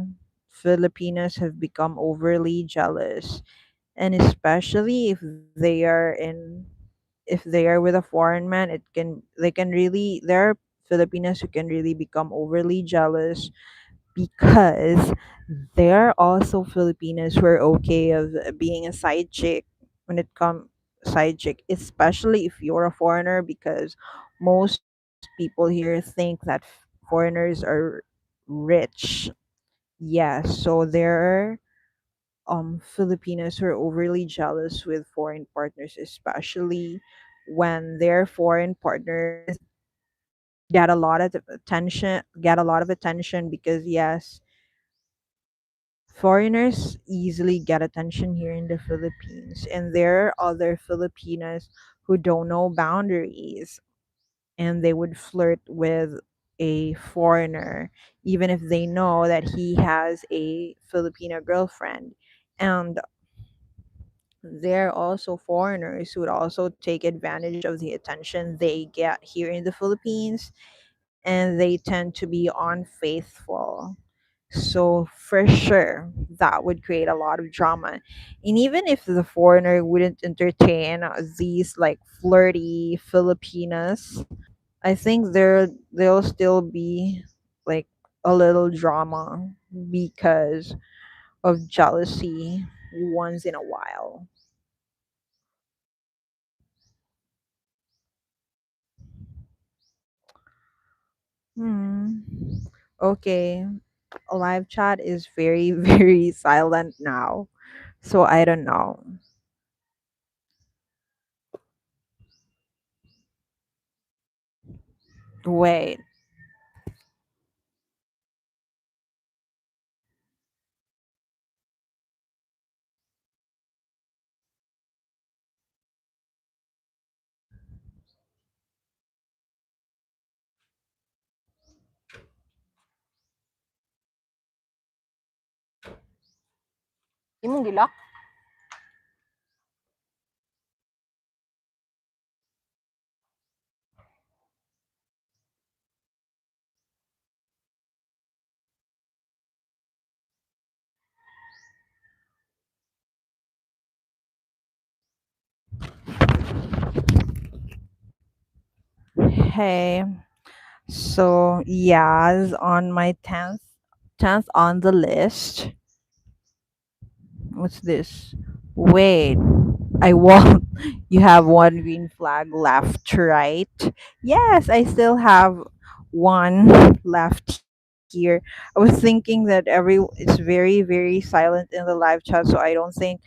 S1: Filipinos have become overly jealous, and especially if they are in if they are with a foreign man, it can they can really there are Filipinos who can really become overly jealous because there are also Filipinos who are okay of being a side chick when it comes side chick, especially if you're a foreigner, because most people here think that foreigners are rich. Yeah, so there are Filipinos who are overly jealous with foreign partners, especially when their foreign partners get a lot of attention because yes, foreigners easily get attention here in the Philippines, and there are other Filipinos who don't know boundaries and they would flirt with a foreigner even if they know that he has a Filipino girlfriend. And there are also foreigners who would also take advantage of the attention they get here in the Philippines, and they tend to be unfaithful. So for sure, that would create a lot of drama. And even if the foreigner wouldn't entertain these like flirty Filipinas, I think there'll still be like a little drama because of jealousy once in a while. Hmm. Okay. Live chat is very, very silent now. So I don't know. Wait. Imong gilak? Hey. So Yaz on my tenth on the list. What's this? Wait. I won't. You have one green flag left, right? Yes, I still have one left here. I was thinking that it's very, very silent in the live chat, so I don't think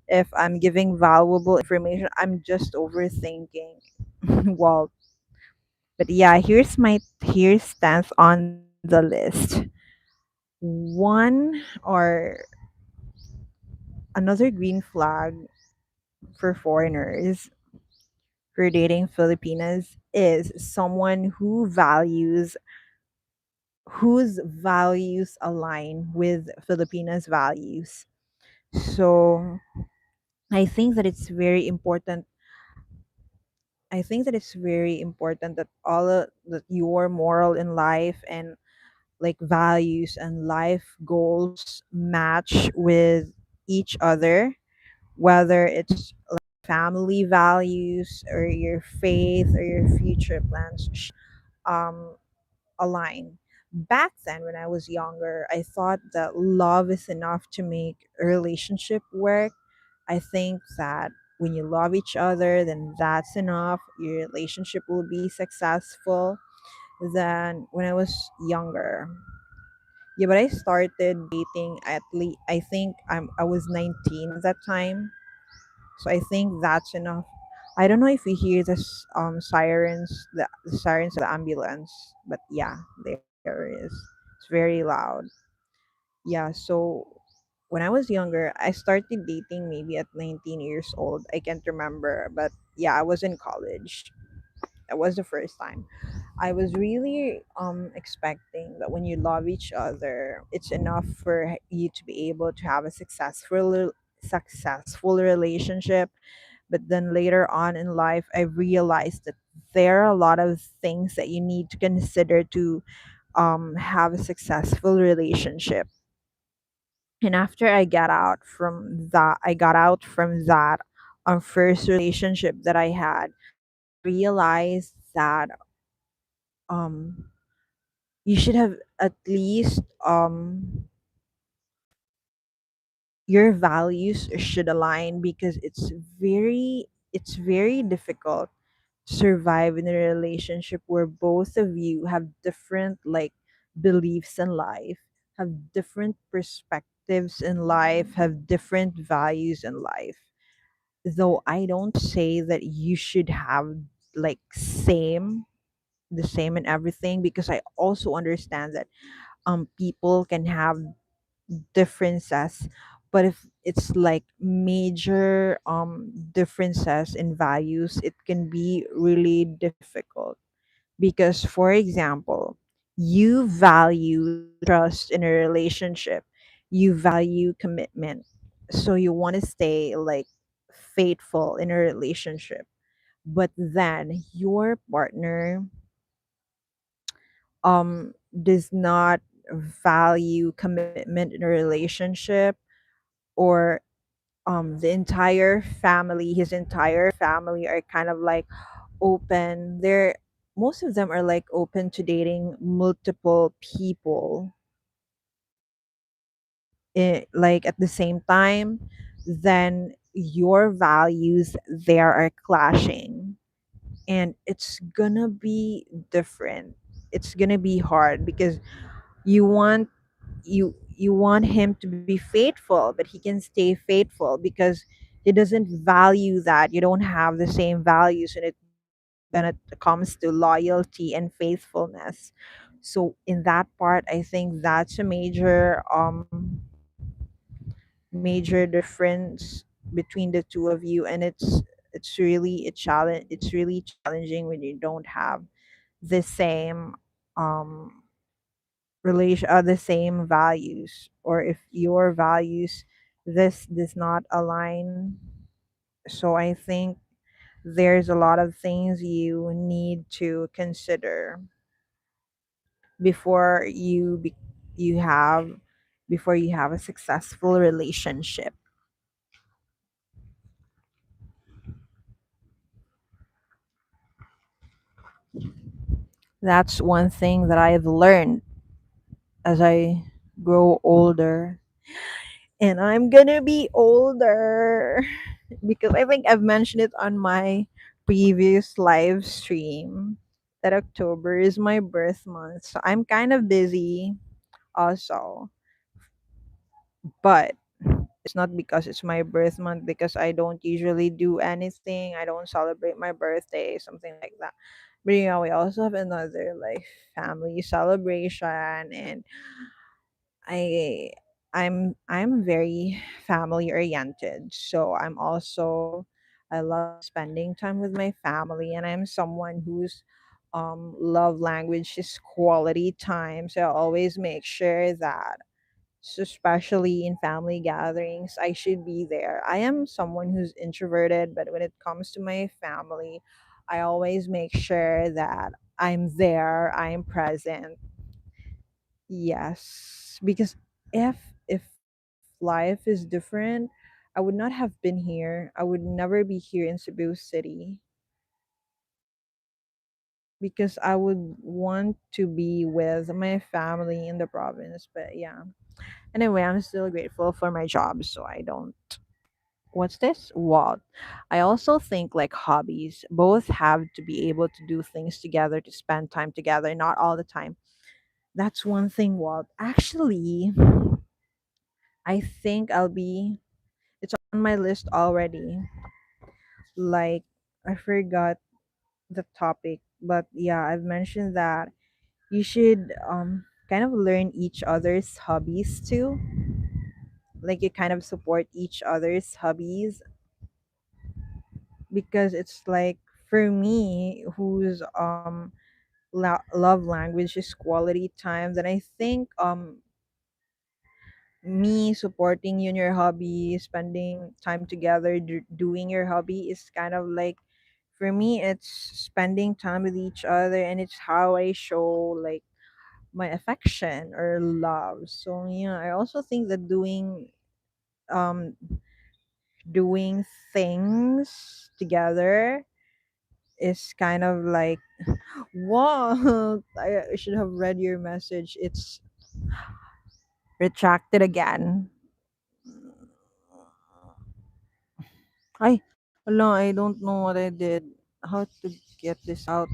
S1: if I'm giving valuable information, I'm just overthinking. Well, but yeah, here's stance on the list. One or another green flag for foreigners for dating Filipinas is someone whose values align with Filipinas values. So I think that it's very important I think that it's very important that that your moral in life and like values and life goals match with each other, whether it's family values or your faith or your future plans um align. Back then when I was younger, I thought that love is enough to make a relationship work. I think that when you love each other, then that's enough. Your relationship will be successful. Then when I was younger, yeah, but I started dating at least, I think I was 19 at that time. So I think that's enough. I don't know if you hear this sirens, the sirens of the ambulance, but yeah, there is. It's very loud. Yeah, so when I was younger, I started dating maybe at 19 years old. I can't remember, but yeah, I was in college. That was the first time. I was really expecting that when you love each other, it's enough for you to be able to have a successful relationship. But then later on in life, I realized that there are a lot of things that you need to consider to have a successful relationship. And after I got out from that first relationship that I had, realized that um you should have at least your values should align, because it's very difficult to survive in a relationship where both of you have different like beliefs in life, have different perspectives in life, have different values in life. Though I don't say that you should have like the same in everything, because I also understand that people can have differences. But if it's like major differences in values, it can be really difficult. Because for example, you value trust in a relationship, you value commitment, so you want to stay like faithful in a relationship. But then your partner does not value commitment in a relationship, or the entire family, his entire family are kind of like open. They're Most of them are like open to dating multiple people, like at the same time. Then your values there are clashing, and it's gonna be different. It's gonna be hard because you want you want him to be faithful, but he can stay faithful because he doesn't value that. You don't have the same values when it comes to loyalty and faithfulness. So in that part, I think that's a major difference between the two of you. And it's really challenging when you don't have the same um the same values, or if your values this does not align. So I think there's a lot of things you need to consider before you have before you have a successful relationship. That's one thing that I've learned as I grow older, and I'm gonna be older because I think I've mentioned it on my previous live stream that October is my birth month. So I'm kind of busy also. But it's not because it's my birth month, because I don't usually do anything. I don't celebrate my birthday, something like that. But we also have another like family celebration, and I I'm very family oriented. So I love spending time with my family, and I'm someone whose love language is quality time. So I always make sure that, so especially in family gatherings, I should be there. I am someone who's introverted, but when it comes to my family, I always make sure that I'm there, I'm present. Yes, because if life is different, I would not have been here. I would never be here in Cebu City because I would want to be with my family in the province. But yeah. Anyway, I'm still grateful for my job, so I don't. What's this? What? I also think like hobbies both have to be able to do things together, to spend time together, not all the time. That's one thing, Walt. Actually, I think it's on my list already. Like, I forgot the topic, but yeah, I've mentioned that you should kind of learn each other's hobbies too. Like, you kind of support each other's hobbies because it's like for me, whose love language is quality time, then I think me supporting you in your hobby, spending time together, doing your hobby is kind of like, for me, it's spending time with each other, and it's how I show like my affection or love. So yeah, I also think that um doing things together is kind of like, whoa. I should have read your message. It's retracted again. I no, I don't know what I did. How to get this out?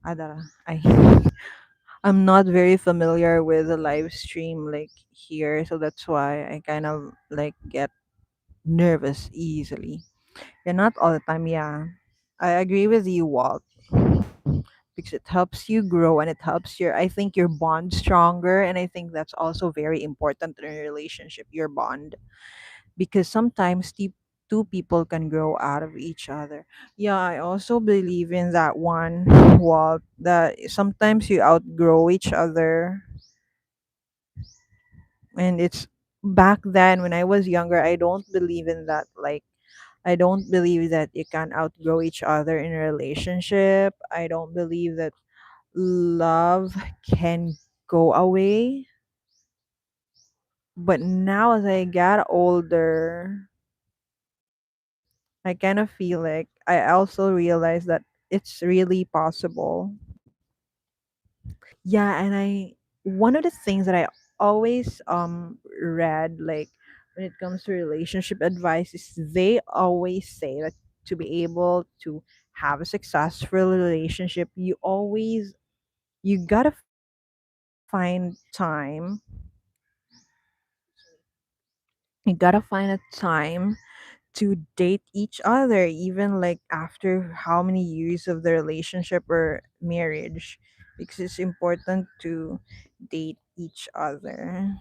S1: Adara. I I'm not very familiar with the live stream like here, so that's why I kind of like get nervous easily. Yeah, not all the time. Yeah, I agree with you, Walt, because it helps you grow and it helps your, I think, your bond stronger, and I think that's also very important in a relationship, your bond, because sometimes two people can grow out of each other. Yeah, I also believe in that one, Walt, that sometimes you outgrow each other, and it's back then when I was younger, I don't believe in that. Like, I don't believe that you can outgrow each other in a relationship. I don't believe that love can go away. But now as I got older, I kind of feel like I also realize that it's really possible. Yeah, and I one of the things that I always read, like when it comes to relationship advice, is they always say that to be able to have a successful relationship, you gotta find time. You gotta find a time to date each other, even like after how many years of the relationship or marriage, because it's important to date each other.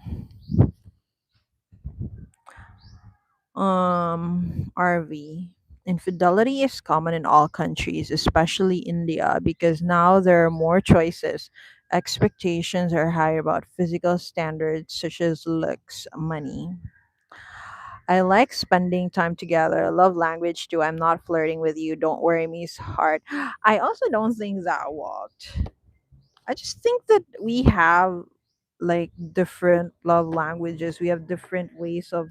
S1: RV. Infidelity is common in all countries, especially India, because now there are more choices. Expectations are higher about physical standards such as looks, money. I like spending time together. Love language too. I'm not flirting with you. Don't worry me is hard. I also don't think that what. I just think that we have like different love languages. We have different ways of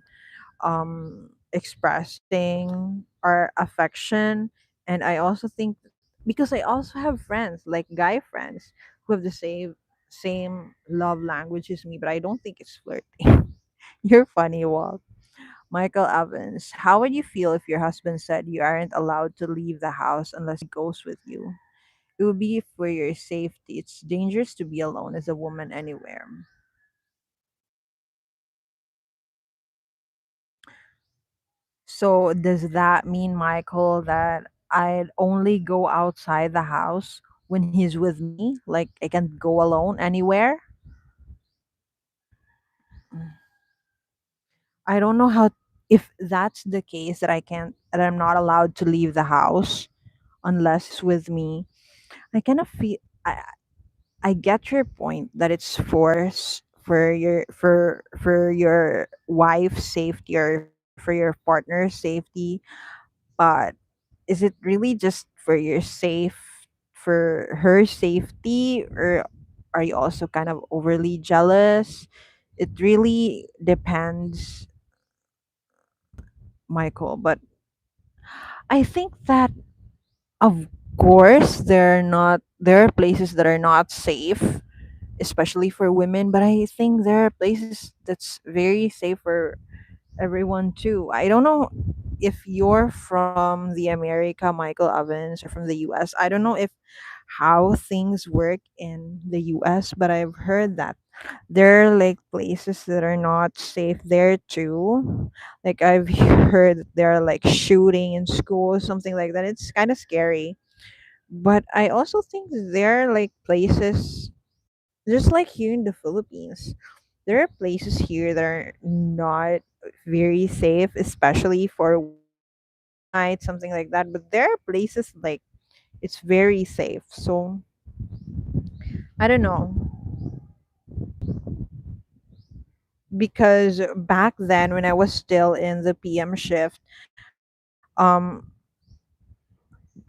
S1: expressing our affection, and I also think, because I also have friends, like guy friends, who have the same love language as me, but I don't think it's flirting. You're funny, Walt. Michael Evans, how would you feel if your husband said you aren't allowed to leave the house unless he goes with you? It would be for your safety. It's dangerous to be alone as a woman anywhere. So, does that mean, Michael, that I'd only go outside the house when he's with me? Like, I can't go alone anywhere? I don't know how, if that's the case, that I'm not allowed to leave the house unless it's with me. I kind of feel. I get your point that it's for your wife's safety or for your partner's safety, but is it really just for your for her safety, or are you also kind of overly jealous? It really depends, Michael. But I think that, of course, there are places that are not safe, especially for women, but I think there are places that's very safe for everyone too. I don't know if you're from the America, Michael Evans, or from the US. I don't know if how things work in the US, but I've heard that there are like places that are not safe there too. Like I've heard that there are like shooting in schools, something like that. It's kind of scary. But I also think there are like places just like here in the Philippines. There are places here that are not very safe, especially for women at night, something like that. But there are places like it's very safe. So I don't know, because back then when I was still in the PM shift, um,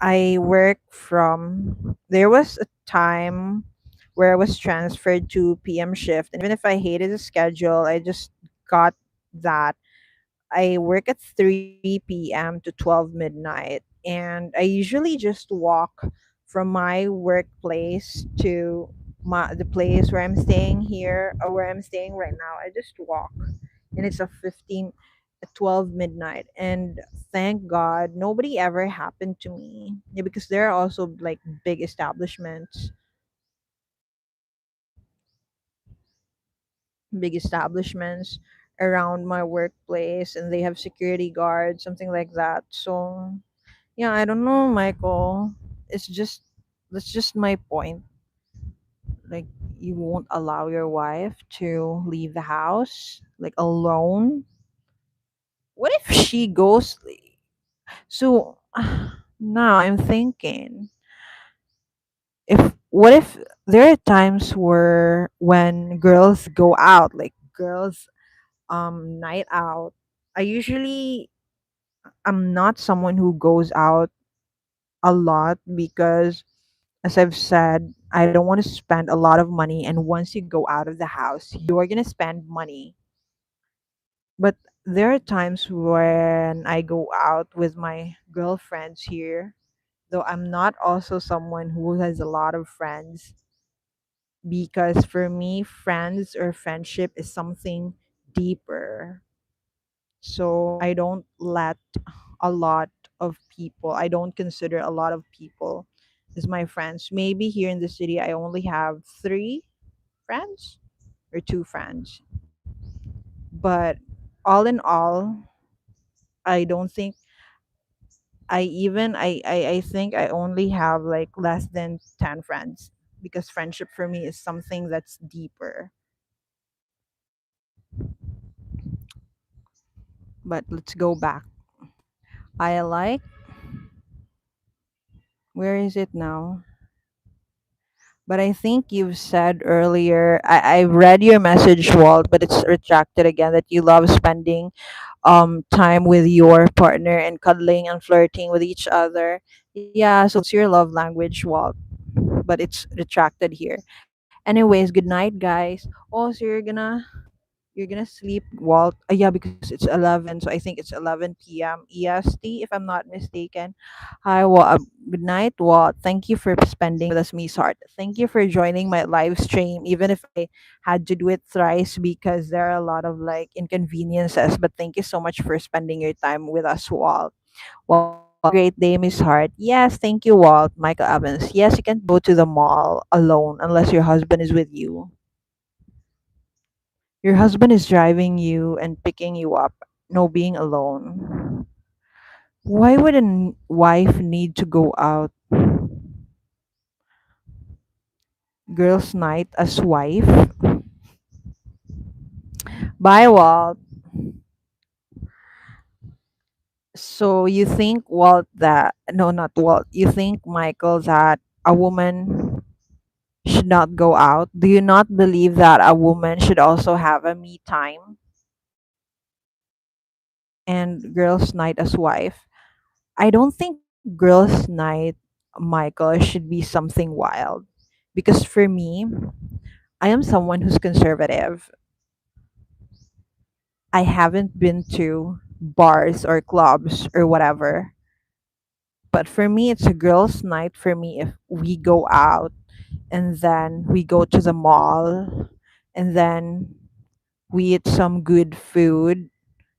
S1: I worked from there was a time where I was transferred to PM shift, and even if I hated the schedule, I just got that I work at 3 p.m. to 12 midnight, and I usually just walk from my workplace to the place where I'm staying here, or where I'm staying right now. I just walk, and it's a 12 midnight, and thank God nobody ever happened to me. Yeah, because there are also like big establishments around my workplace, and they have security guards, something like that. So yeah, I don't know, Michael. It's just that's just my point. Like, you won't allow your wife to leave the house like alone. What if she goes? So now I'm thinking, if what if there are times where when girls go out, like girls night out. I usually I'm not someone who goes out a lot because, as I've said, I don't want to spend a lot of money. And once you go out of the house, you're going to spend money. But there are times when I go out with my girlfriends here, though I'm not also someone who has a lot of friends, because for me, friends or friendship is something deeper. So I don't let a lot of people, I don't consider a lot of people as my friends. Maybe here in the city, I only have three friends or two friends. But all in all, I don't think I think I only have like less than 10 friends, because friendship for me is something that's deeper. But let's go back. I like, where is it now? But I think you've said earlier, I read your message, Walt, but it's retracted again, that you love spending time with your partner and cuddling and flirting with each other. Yeah, so that's your love language, Walt. But it's retracted here. Anyways, good night, guys. Oh, so you're gonna sleep, Walt? Yeah, because it's 11, so I think it's 11 p.m. EST, if I'm not mistaken. Hi, Walt. Good night, Walt. Thank you for spending with us, Miss Hart. Thank you for joining my live stream, even if I had to do it thrice because there are a lot of like inconveniences. But thank you so much for spending your time with us, Walt. Walt, have a great day, Miss Hart. Yes, thank you, Walt. Michael Evans. Yes, you can't go to the mall alone unless your husband is with you. Your husband is driving you and picking you up. No being alone. Why would a wife need to go out girls' night as wife? Bye, Walt. So you think, Walt, that no, not Walt. You think, Michael, that a woman should not go out? Do you not believe that a woman should also have a me time and girls' night as wife? I don't think girls' night, Michael, should be something wild. Because for me, I am someone who's conservative. I haven't been to bars or clubs or whatever. But for me, it's a girls' night for me if we go out and then we go to the mall and then we eat some good food.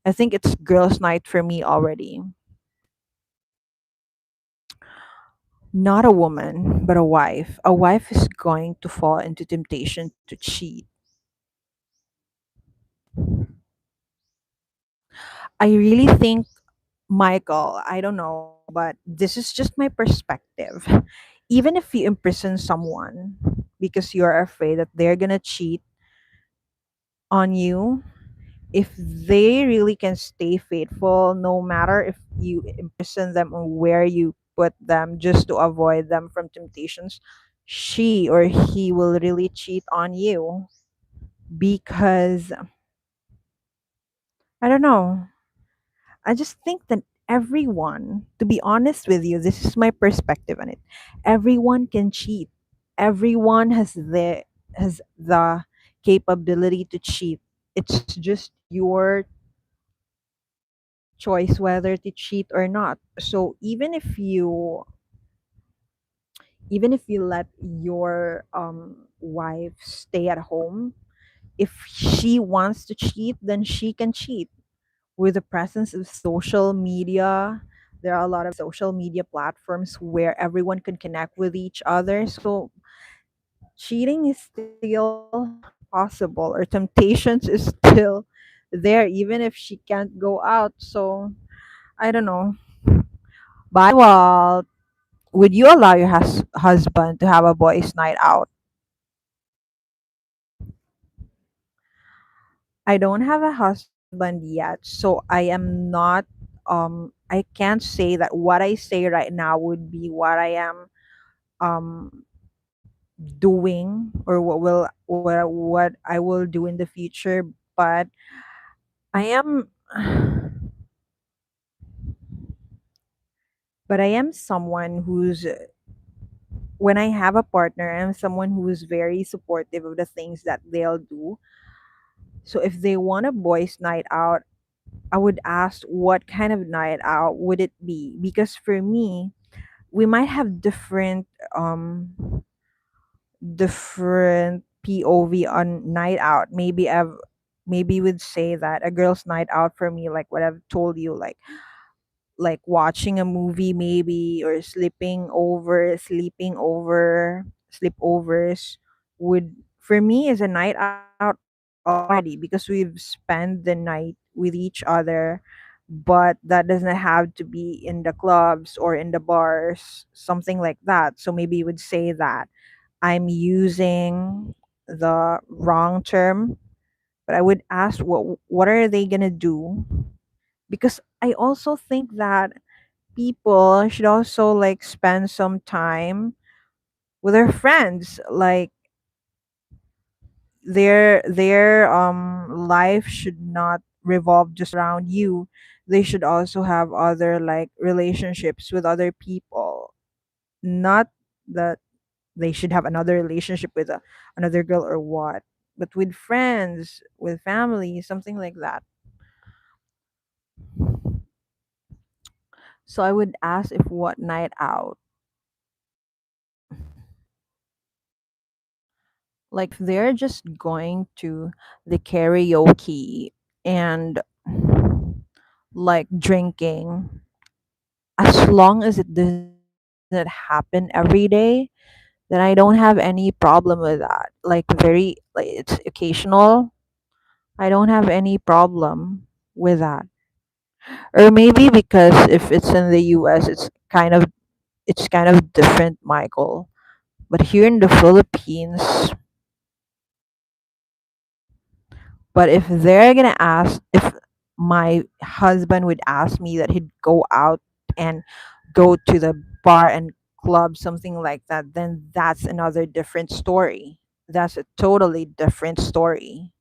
S1: I think it's girls' night for me already. Not a woman, but a wife. A wife is going to fall into temptation to cheat. I really think, Michael, I don't know, but this is just my perspective. Even if you imprison someone because you're afraid that they're gonna cheat on you, if they really can stay faithful, no matter if you imprison them or where you put them just to avoid them from temptations, she or he will really cheat on you because I don't know. I just think that everyone, to be honest with you, this is my perspective on it. Everyone can cheat. Everyone has the capability to cheat. It's just your choice whether to cheat or not. So even if you let your wife stay at home, if she wants to cheat, then she can cheat. With the presence of social media, there are a lot of social media platforms where everyone can connect with each other. So cheating is still possible, or temptations is still there, even if she can't go out. So I don't know. But well, would you allow your husband to have a boys' night out? I don't have a husband yet, so I am not. I can't say that what I say right now would be what I am um doing, or what I will do in the future. But I am, but I am someone who's when I have a partner, I'm someone who's very supportive of the things that they'll do. So if they want a boys' night out, I would ask what kind of night out would it be? Because for me, we might have different POV on night out. Maybe would say that a girl's night out for me, like what I've told you, like watching a movie maybe, or sleepovers would, for me, is a night out already, because we've spent the night with each other. But that doesn't have to be in the clubs or in the bars, something like that. So maybe you would say that I'm using the wrong term, but I would ask what are they gonna do? Because I also think that people should also like spend some time with their friends. Like their life should not revolve just around you. They should also have other like relationships with other people. Not that they should have another relationship with another girl or what, but with friends, with family, something like that. So I would ask if what night out, like if they're just going to the karaoke and like drinking, as long as it doesn't happen every day, then I don't have any problem with that. Like very, like it's occasional, I don't have any problem with that. Or maybe because if it's in the US, it's kind of different, Michael. But here in the Philippines, but if they're gonna ask, if my husband would ask me that he'd go out and go to the bar and club, something like that, then that's another different story. That's a totally different story.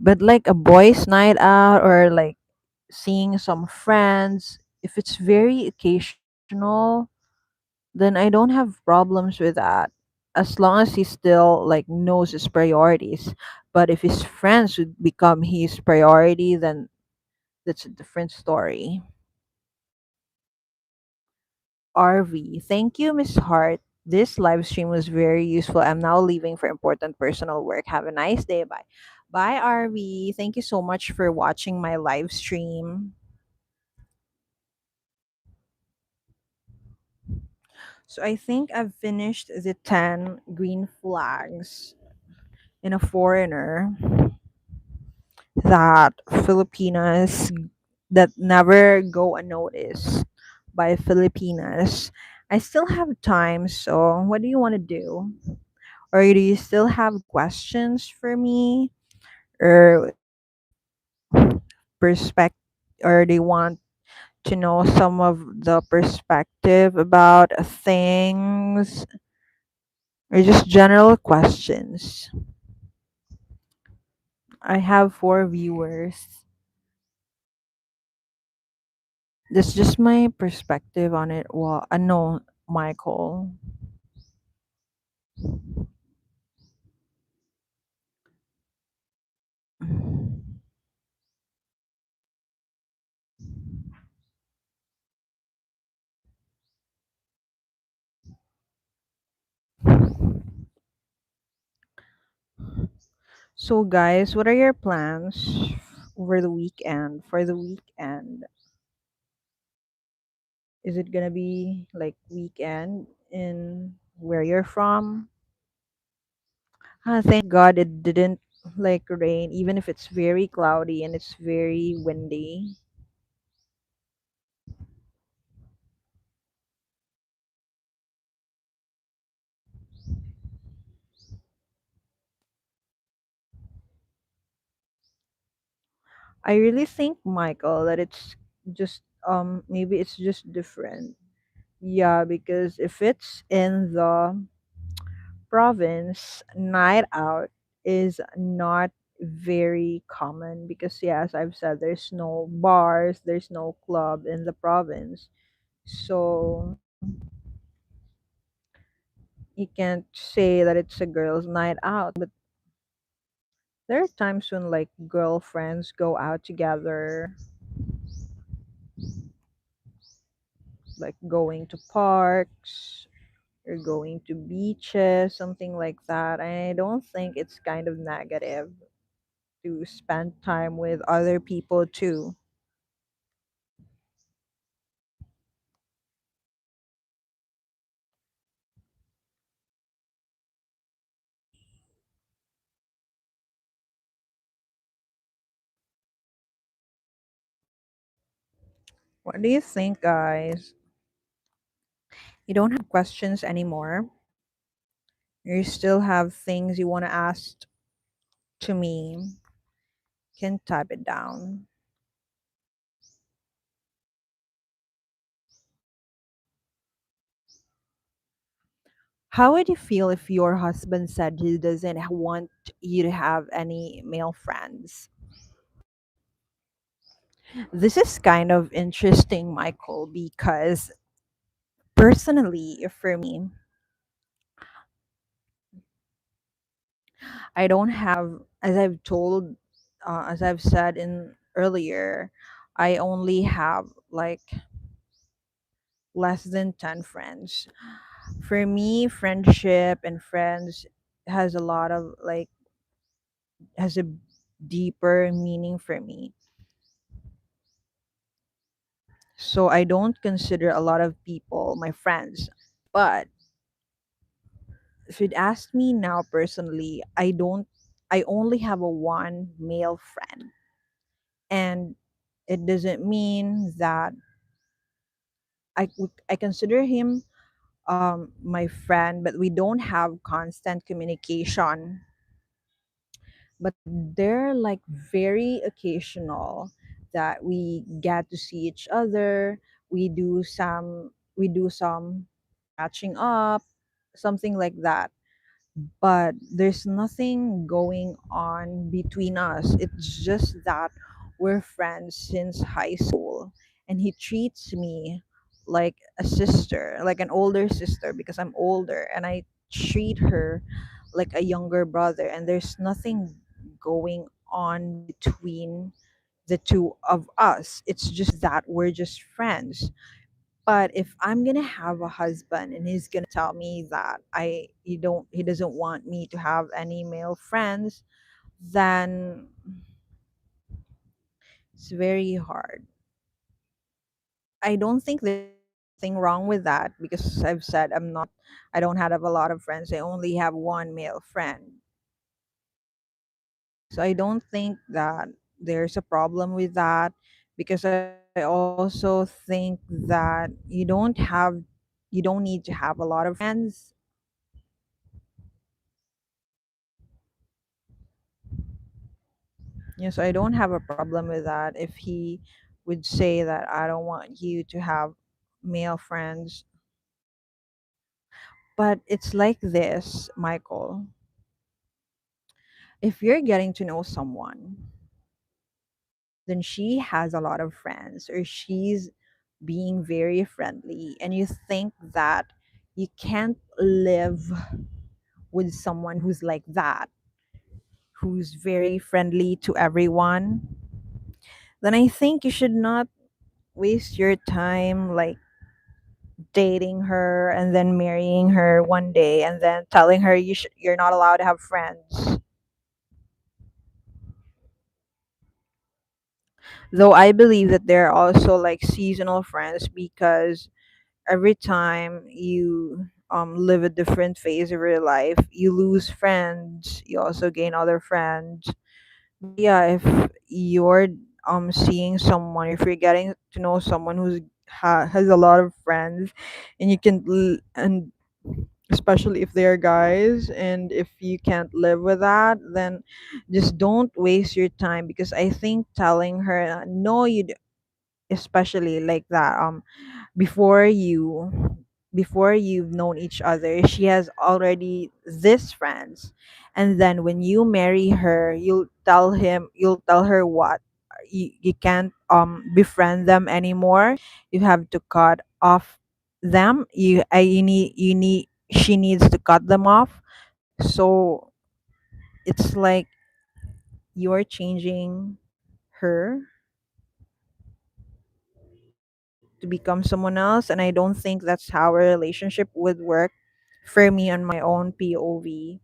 S1: But like a boys' night out or like seeing some friends, if it's very occasional, then I don't have problems with that. As long as he still like knows his priorities. But if his friends would become his priority, then that's a different story. RV. Thank you, Miss Hart. This live stream was very useful. I'm now leaving for important personal work. Have a nice day. Bye. Bye, RV. Thank you so much for watching my live stream. So I think I've finished the 10 green flags in a foreigner that Filipinas that never go unnoticed by Filipinas. I still have time, so what do you want to do? Or do you still have questions for me? Or perspective, or they want to know some of the perspective about things, or just general questions? I have four viewers. That's just my perspective on it. Well, I know, Michael. So, guys, what are your plans over the weekend? For the weekend, is it gonna be like weekend in where you're from? Thank God it didn't like rain, even if it's very cloudy and it's very windy. I really think, Michael, that it's just maybe it's just different. Yeah, because if it's in the province, night out is not very common because yeah, as I've said, there's no bars, there's no club in the province. So you can't say that it's a girls' night out, but there are times when like girlfriends go out together, like going to parks or going to beaches, something like that. I don't think it's kind of negative to spend time with other people too. What do you think, guys? You don't have questions anymore? You still have things you want to ask to me? You can type it down. How would you feel if your husband said he doesn't want you to have any male friends? This is kind of interesting, Michael, because personally, for me, I don't have, as I've told, as I've said in earlier, I only have like less than 10 friends. For me, friendship and friends has a lot of like, has a deeper meaning for me. So I don't consider a lot of people my friends. But if you'd ask me now personally, I only have a one male friend. And it doesn't mean that I consider him my friend, but we don't have constant communication. But they're like very occasional that we get to see each other. We do some catching up, something like that. but there's nothing going on between us. It's just that we're friends since high school, and he treats me like a sister, like an older sister, because I'm older, and I treat her like a younger brother, and there's nothing going on between the two of us. It's just that we're just friends. But if I'm gonna have a husband and he's gonna tell me that he doesn't want me to have any male friends, then it's very hard. I don't think there's anything wrong with that, because I've said I don't have a lot of friends. I only have one male friend. So I don't think that there's a problem with that, because I also think that you don't need to have a lot of friends. Yeah, so I don't have a problem with that if he would say that I don't want you to have male friends. But it's like this, Michael. If you're getting to know someone, then she has a lot of friends, or she's being very friendly, and you think that you can't live with someone who's like that, who's very friendly to everyone, then I think you should not waste your time like dating her and then marrying her one day and then telling her you're not allowed to have friends. Though I believe that there are also like seasonal friends, because every time you live a different phase of your life, you lose friends, you also gain other friends. But yeah, if you're seeing someone, if you're getting to know someone has a lot of friends, and and especially if they're guys, and if you can't live with that, then just don't waste your time, because I think telling her no, especially like that, before you before you've known each other, she has already this friends, and then when you marry her, you'll tell her what, you can't befriend them anymore, you have to cut off them, you need she needs to cut them off. So it's like you're changing her to become someone else, and I don't think that's how a relationship would work. For me, on my own POV,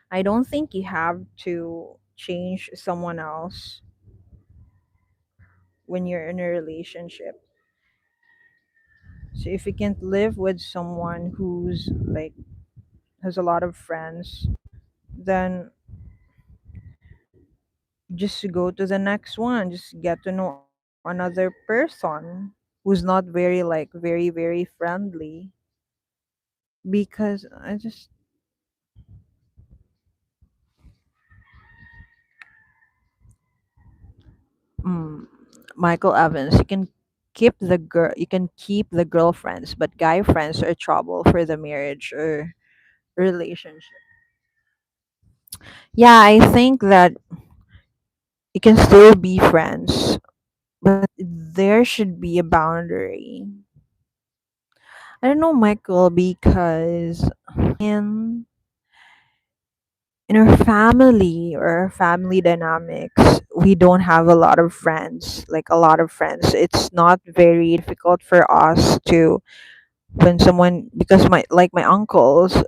S1: I don't think you have to change someone else when you're in a relationship. So if you can't live with someone who's like has a lot of friends, then just go to the next one, just get to know another person who's not very friendly. Because I just mm, Michael Evans, you can keep the girlfriends, but guy friends are trouble for the marriage or relationship. Yeah, I think that you can still be friends, but there should be a boundary. I don't know, Michael, because in in our family or our family dynamics, we don't have a lot of friends, like a lot of friends. It's not very difficult for us to when someone, because my uncles,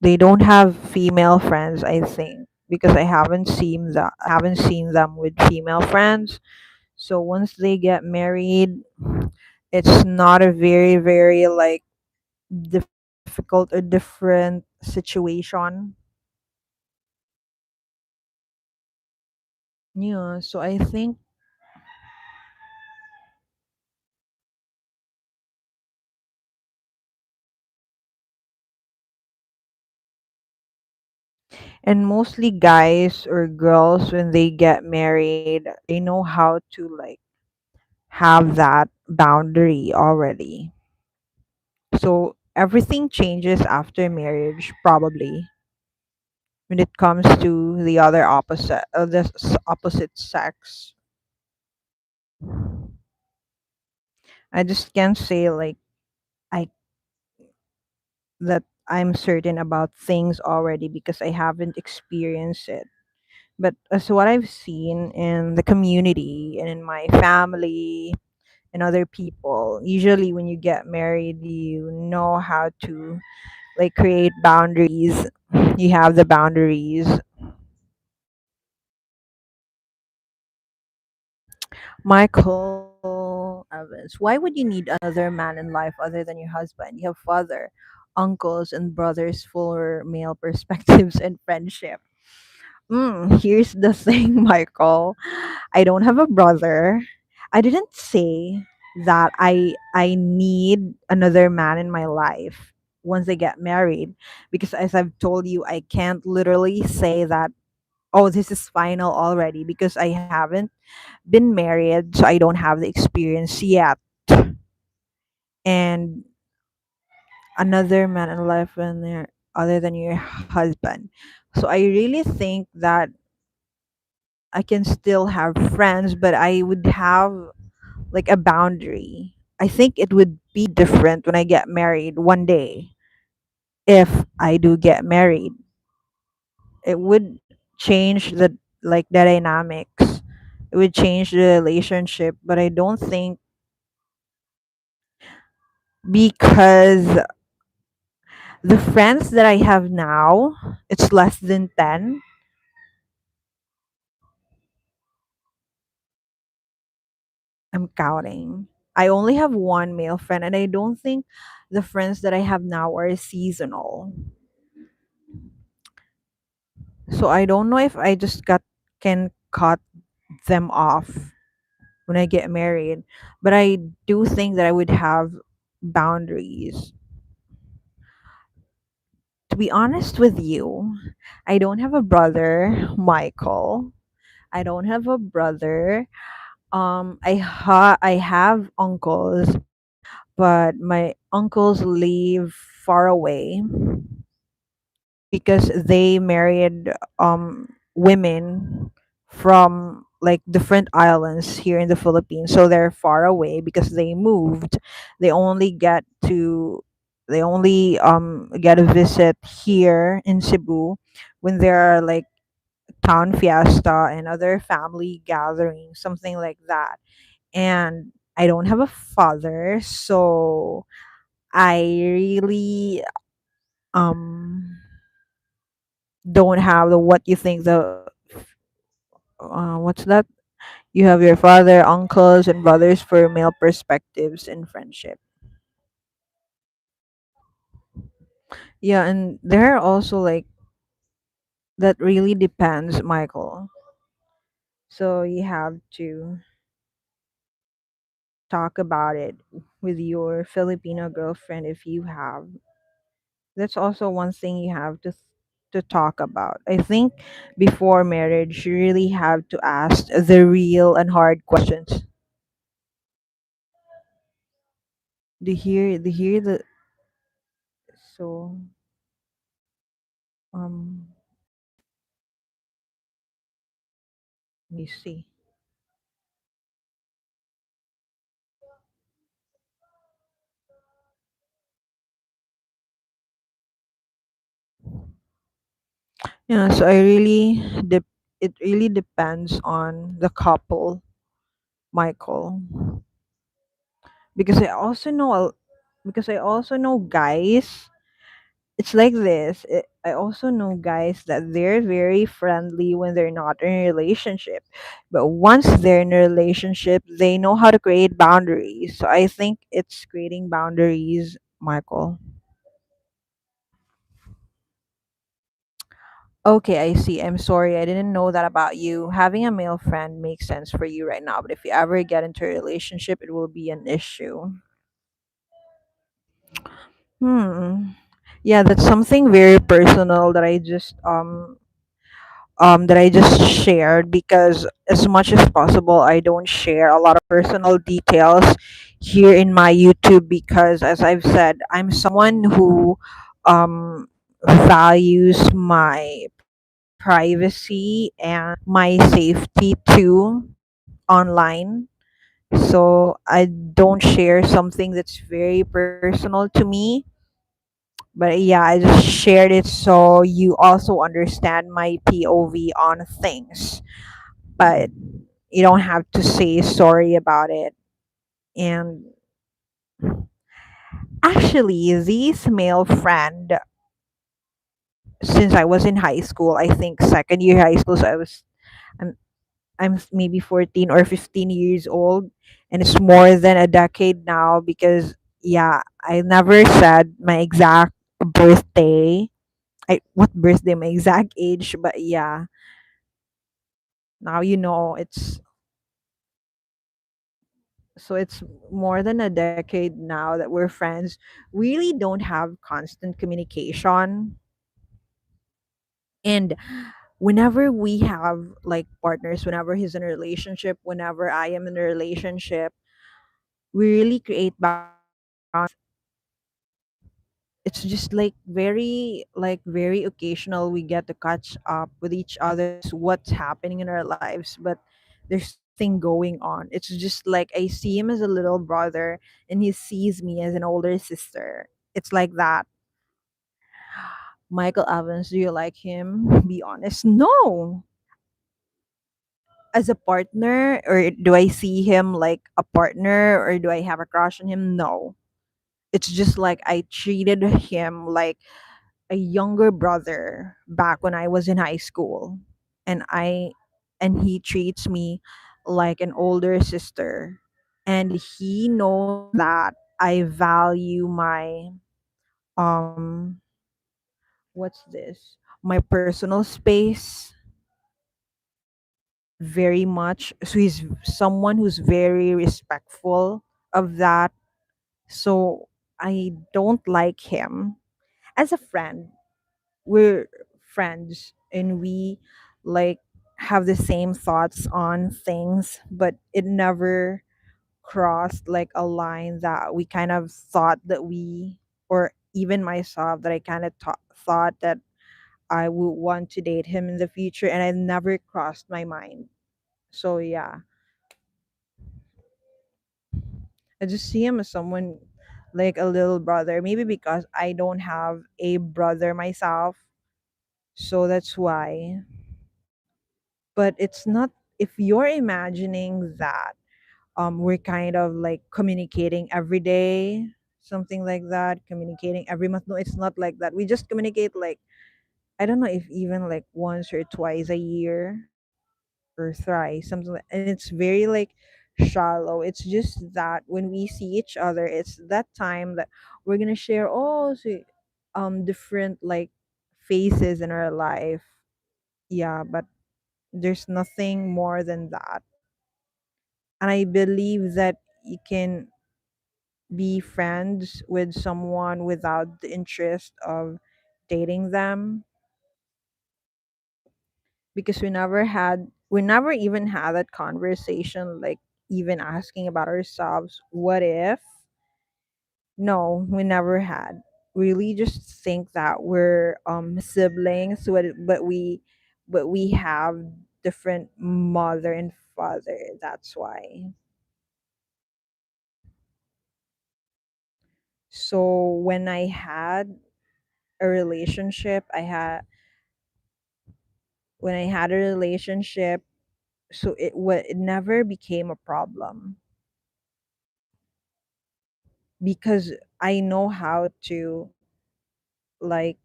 S1: they don't have female friends, I think, because I haven't seen them with female friends. So once they get married, it's not a very like difficult or different situation. Yeah, so I think, and mostly guys or girls, when they get married, they know how to like have that boundary already. So everything changes after marriage, probably, when it comes to the other opposite sex. I just can't say like I that I'm certain about things already because I haven't experienced it. But as what I've seen in the community and in my family and other people, usually when you get married, you know how to like create boundaries. You have the boundaries. Michael Evans, why would you need another man in life other than your husband? You have father, uncles, and brothers for male perspectives and friendship. Here's the thing, Michael. I don't have a brother. I didn't say that I need another man in my life once I get married, because as I've told you, I can't literally say that, oh, this is final already, because I haven't been married, so I don't have the experience yet. And another man in life when they're other than your husband. So I really think that I can still have friends, but I would have like a boundary. I think it would be different when I get married one day. If I do get married, it would change the dynamics. It would change the relationship, but I don't think, because the friends that I have now, it's less than 10. I'm counting. I only have one male friend, and I don't think the friends that I have now are seasonal. So I don't know if I just got can cut them off when I get married, but I do think that I would have boundaries. To be honest with you, I don't have a brother, Michael. I don't have a brother. I have uncles, but my uncles live far away because they married women from like different islands here in the Philippines, so they're far away because they moved. They only get to they only get a visit here in Cebu when there are like town fiesta and other family gatherings, something like that. And I don't have a father, so I really um don't have the what you think the what's that? You have your father, uncles, and brothers for male perspectives and friendship. Yeah, and there are also like that really depends, Michael. So you have to talk about it with your Filipino girlfriend if you have. That's also one thing you have to talk about. I think before marriage, you really have to ask the real and hard questions. The so um let me see. Yeah, so it really depends on the couple, Michael. Because because I also know guys, it's like this. I also know guys that they're very friendly when they're not in a relationship. But once they're in a relationship, they know how to create boundaries. So I think it's creating boundaries, Michael. Okay, I see. I'm sorry. I didn't know that about you. Having a male friend makes sense for you right now, but if you ever get into a relationship, it will be an issue. Hmm. Yeah, that's something very personal that I just that I just shared, because as much as possible I don't share a lot of personal details here in my YouTube, because as I've said, I'm someone who values my privacy and my safety too online. So I don't share something that's very personal to me. But yeah, I just shared it so you also understand my POV on things. But you don't have to say sorry about it. And actually, this male friend, since I was in high school, I think second year high school, so I'm maybe 14 or 15 years old, and it's more than a decade now, because yeah, I never said my exact birthday. What birthday, my exact age, but yeah, now you know. It's more than a decade now that we're friends. We really don't have constant communication. And whenever we have like partners, whenever he's in a relationship, whenever I am in a relationship, we really create it's just like very occasional we get to catch up with each other, what's happening in our lives, but there's nothing going on. It's just like I see him as a little brother and he sees me as an older sister. It's like that. Michael Evans, do you like him? Be honest. No. As a partner, or do I see him like a partner, or do I have a crush on him? No. It's just like I treated him like a younger brother back when I was in high school, and he treats me like an older sister, and he knows that I value my um what's this my personal space very much. So he's someone who's very respectful of that. So I don't like him as a friend. We're friends and we like have the same thoughts on things, but it never crossed like a line that we kind of thought that we, or even myself, that I kind of thought that I would want to date him in the future, and it never crossed my mind. So yeah, I just see him as someone like a little brother, maybe because I don't have a brother myself, so that's why. But it's not, if you're imagining that we're kind of like communicating every day, something like that, communicating every month. No, it's not like that. We just communicate like, I don't know, if even like once or twice a year or thrice, something like, and it's very like shallow. It's just that when we see each other, it's that time that we're gonna share all different like phases in our life. Yeah, but there's nothing more than that. And I believe that you can be friends with someone without the interest of dating them, because we never even had that conversation, like even asking about ourselves, what if. No, we never had. We really just think that we're siblings, but we have different mother and father. That's why. So a relationship I had when I had a relationship, so it never became a problem, because I know how to like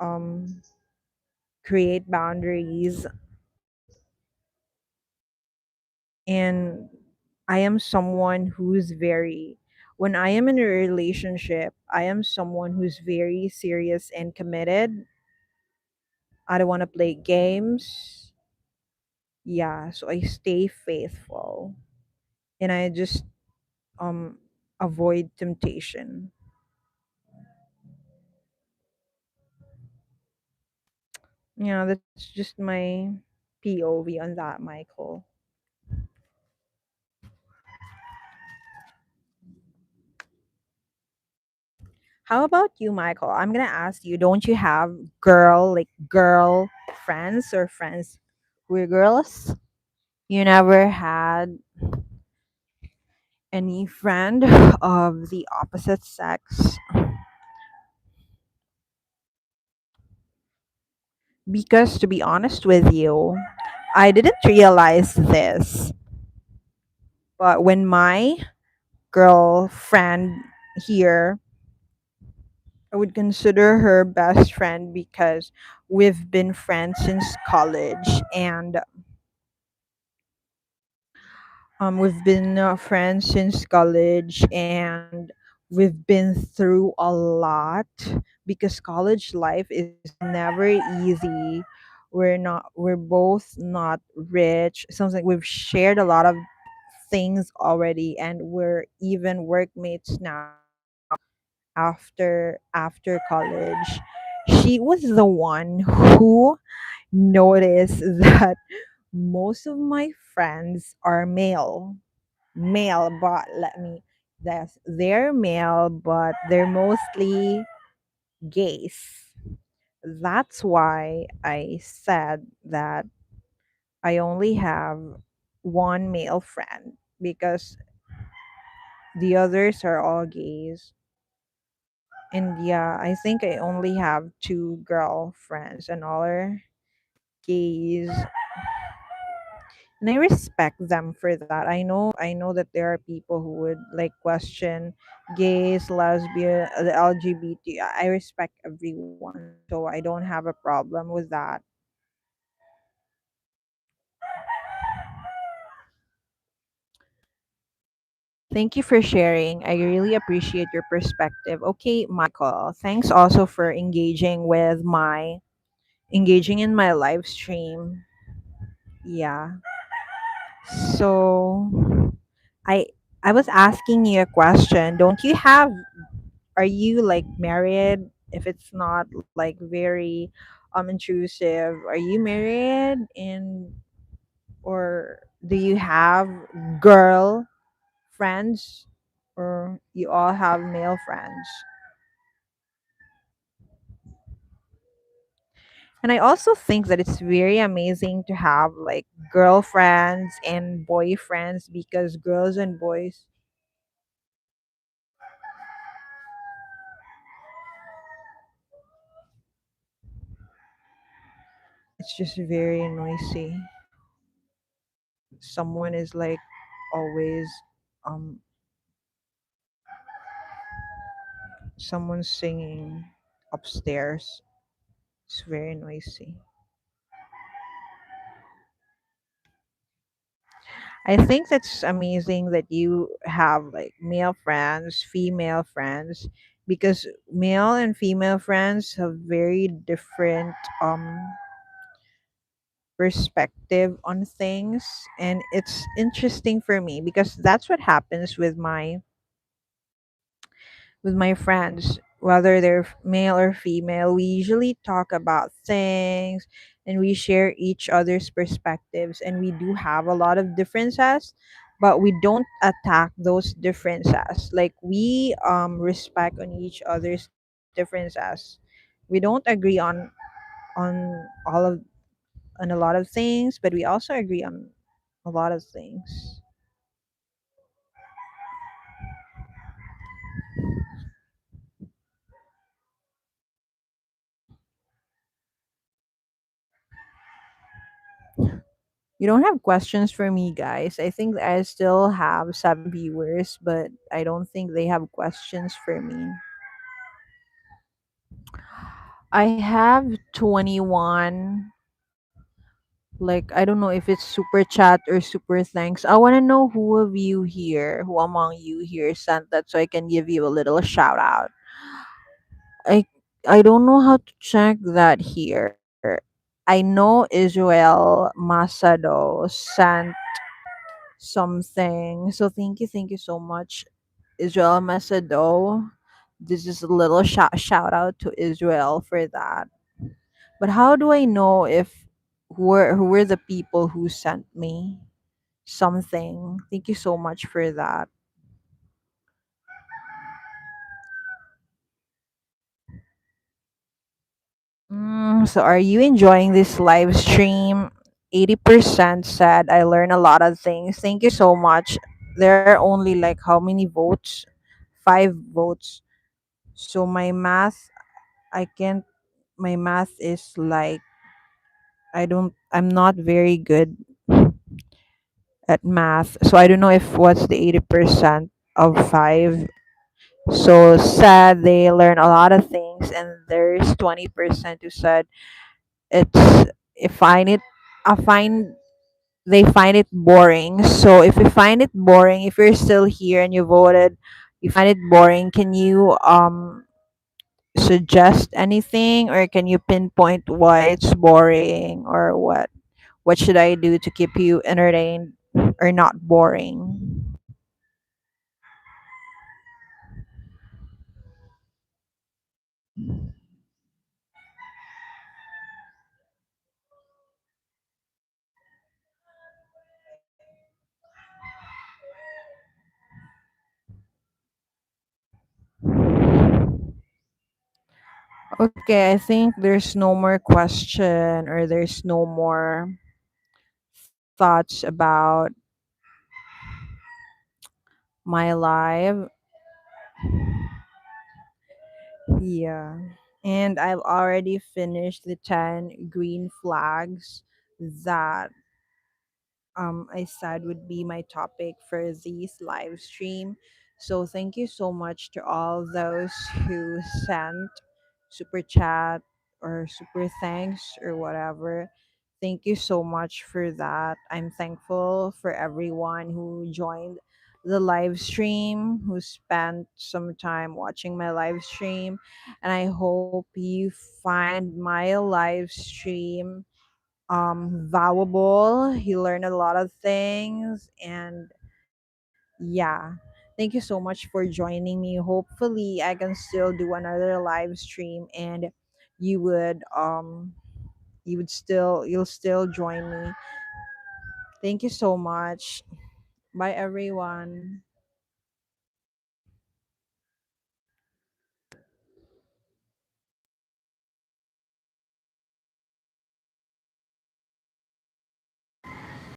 S1: um create boundaries. And I am someone who's very when I am in a relationship, I am someone who's very serious and committed. I don't want to play games. Yeah, so I stay faithful, and I just um avoid temptation. That's just my POV on that, Michael. How about you, Michael? I'm gonna ask you, don't you have girl friends or friends who are girls? You never had any friend of the opposite sex? Because to be honest with you, I didn't realize this, but when my girlfriend here, I would consider her best friend because we've been friends since college, and we've been friends since college, and we've been through a lot because college life is never easy. We're both not rich. Sounds like we've shared a lot of things already, and we're even workmates now after college. She was the one who noticed that most of my friends are male, but let me that's they're male, but they're mostly gays. That's why I said that I only have one male friend because the others are all gays. And yeah, I think I only have two girlfriends and all are gays. And I respect them for that. I know that there are people who would like question gays, lesbian, the LGBT. I respect everyone, so I don't have a problem with that. Thank you for sharing. I really appreciate your perspective. Okay, Michael, thanks also for engaging in my live stream. Yeah. So I I was asking you a question. Don't you have Are you like married? If it's not like very intrusive, are you married, and or do you have girl friends, or you all have male friends? And I also think that it's very amazing to have like girlfriends and boyfriends because girls and boys, it's just very noisy. Someone is like always um someone singing upstairs. It's very noisy. I think that's amazing that you have like male friends, female friends, because male and female friends have very different perspective on things, and it's interesting for me because that's what happens with my friends, whether they're male or female. We usually talk about things and we share each other's perspectives, and we do have a lot of differences, but we don't attack those differences. Like we respect on each other's differences. We don't agree on all of on a lot of things, but we also agree on a lot of things. You don't have questions for me, guys. I think I still have 7 viewers, but I don't think they have questions for me. I have 21. Like, I don't know if it's super chat or super thanks. I want to know who among you here sent that so I can give you a little shout out. I I don't know how to check that here. I know Israel Masado sent something. So thank you so much, Israel Masado. This is a little shout out to Israel for that. But how do I know if who were the people who sent me something? Thank you so much for that. So are you enjoying this live stream? 80% said I learned a lot of things. Thank you so much. There are only like how many votes? 5 votes. So I can't, my math is like, I'm not very good at math. So I don't know if what's the 80% of 5. So said they learn a lot of things, and there's 20% who said it's if find it I find they find it boring. So if you find it boring, if you're still here and you voted, you find it boring, can you suggest anything, or can you pinpoint why it's boring, or what should I do to keep you entertained or not boring? Okay, I think there's no more question, or there's no more thoughts about my life. Yeah. And I've already finished the 10 green flags that I said would be my topic for this live stream. So thank you so much to all those who sent super chat or super thanks or whatever. Thank you so much for that. I'm thankful for everyone who joined the live stream, who spent some time watching my live stream. And I hope you find my live stream valuable. He learned a lot of things, and yeah, thank you so much for joining me. Hopefully I can still do another live stream, and you would you'll still join me. Thank you so much. Bye everyone.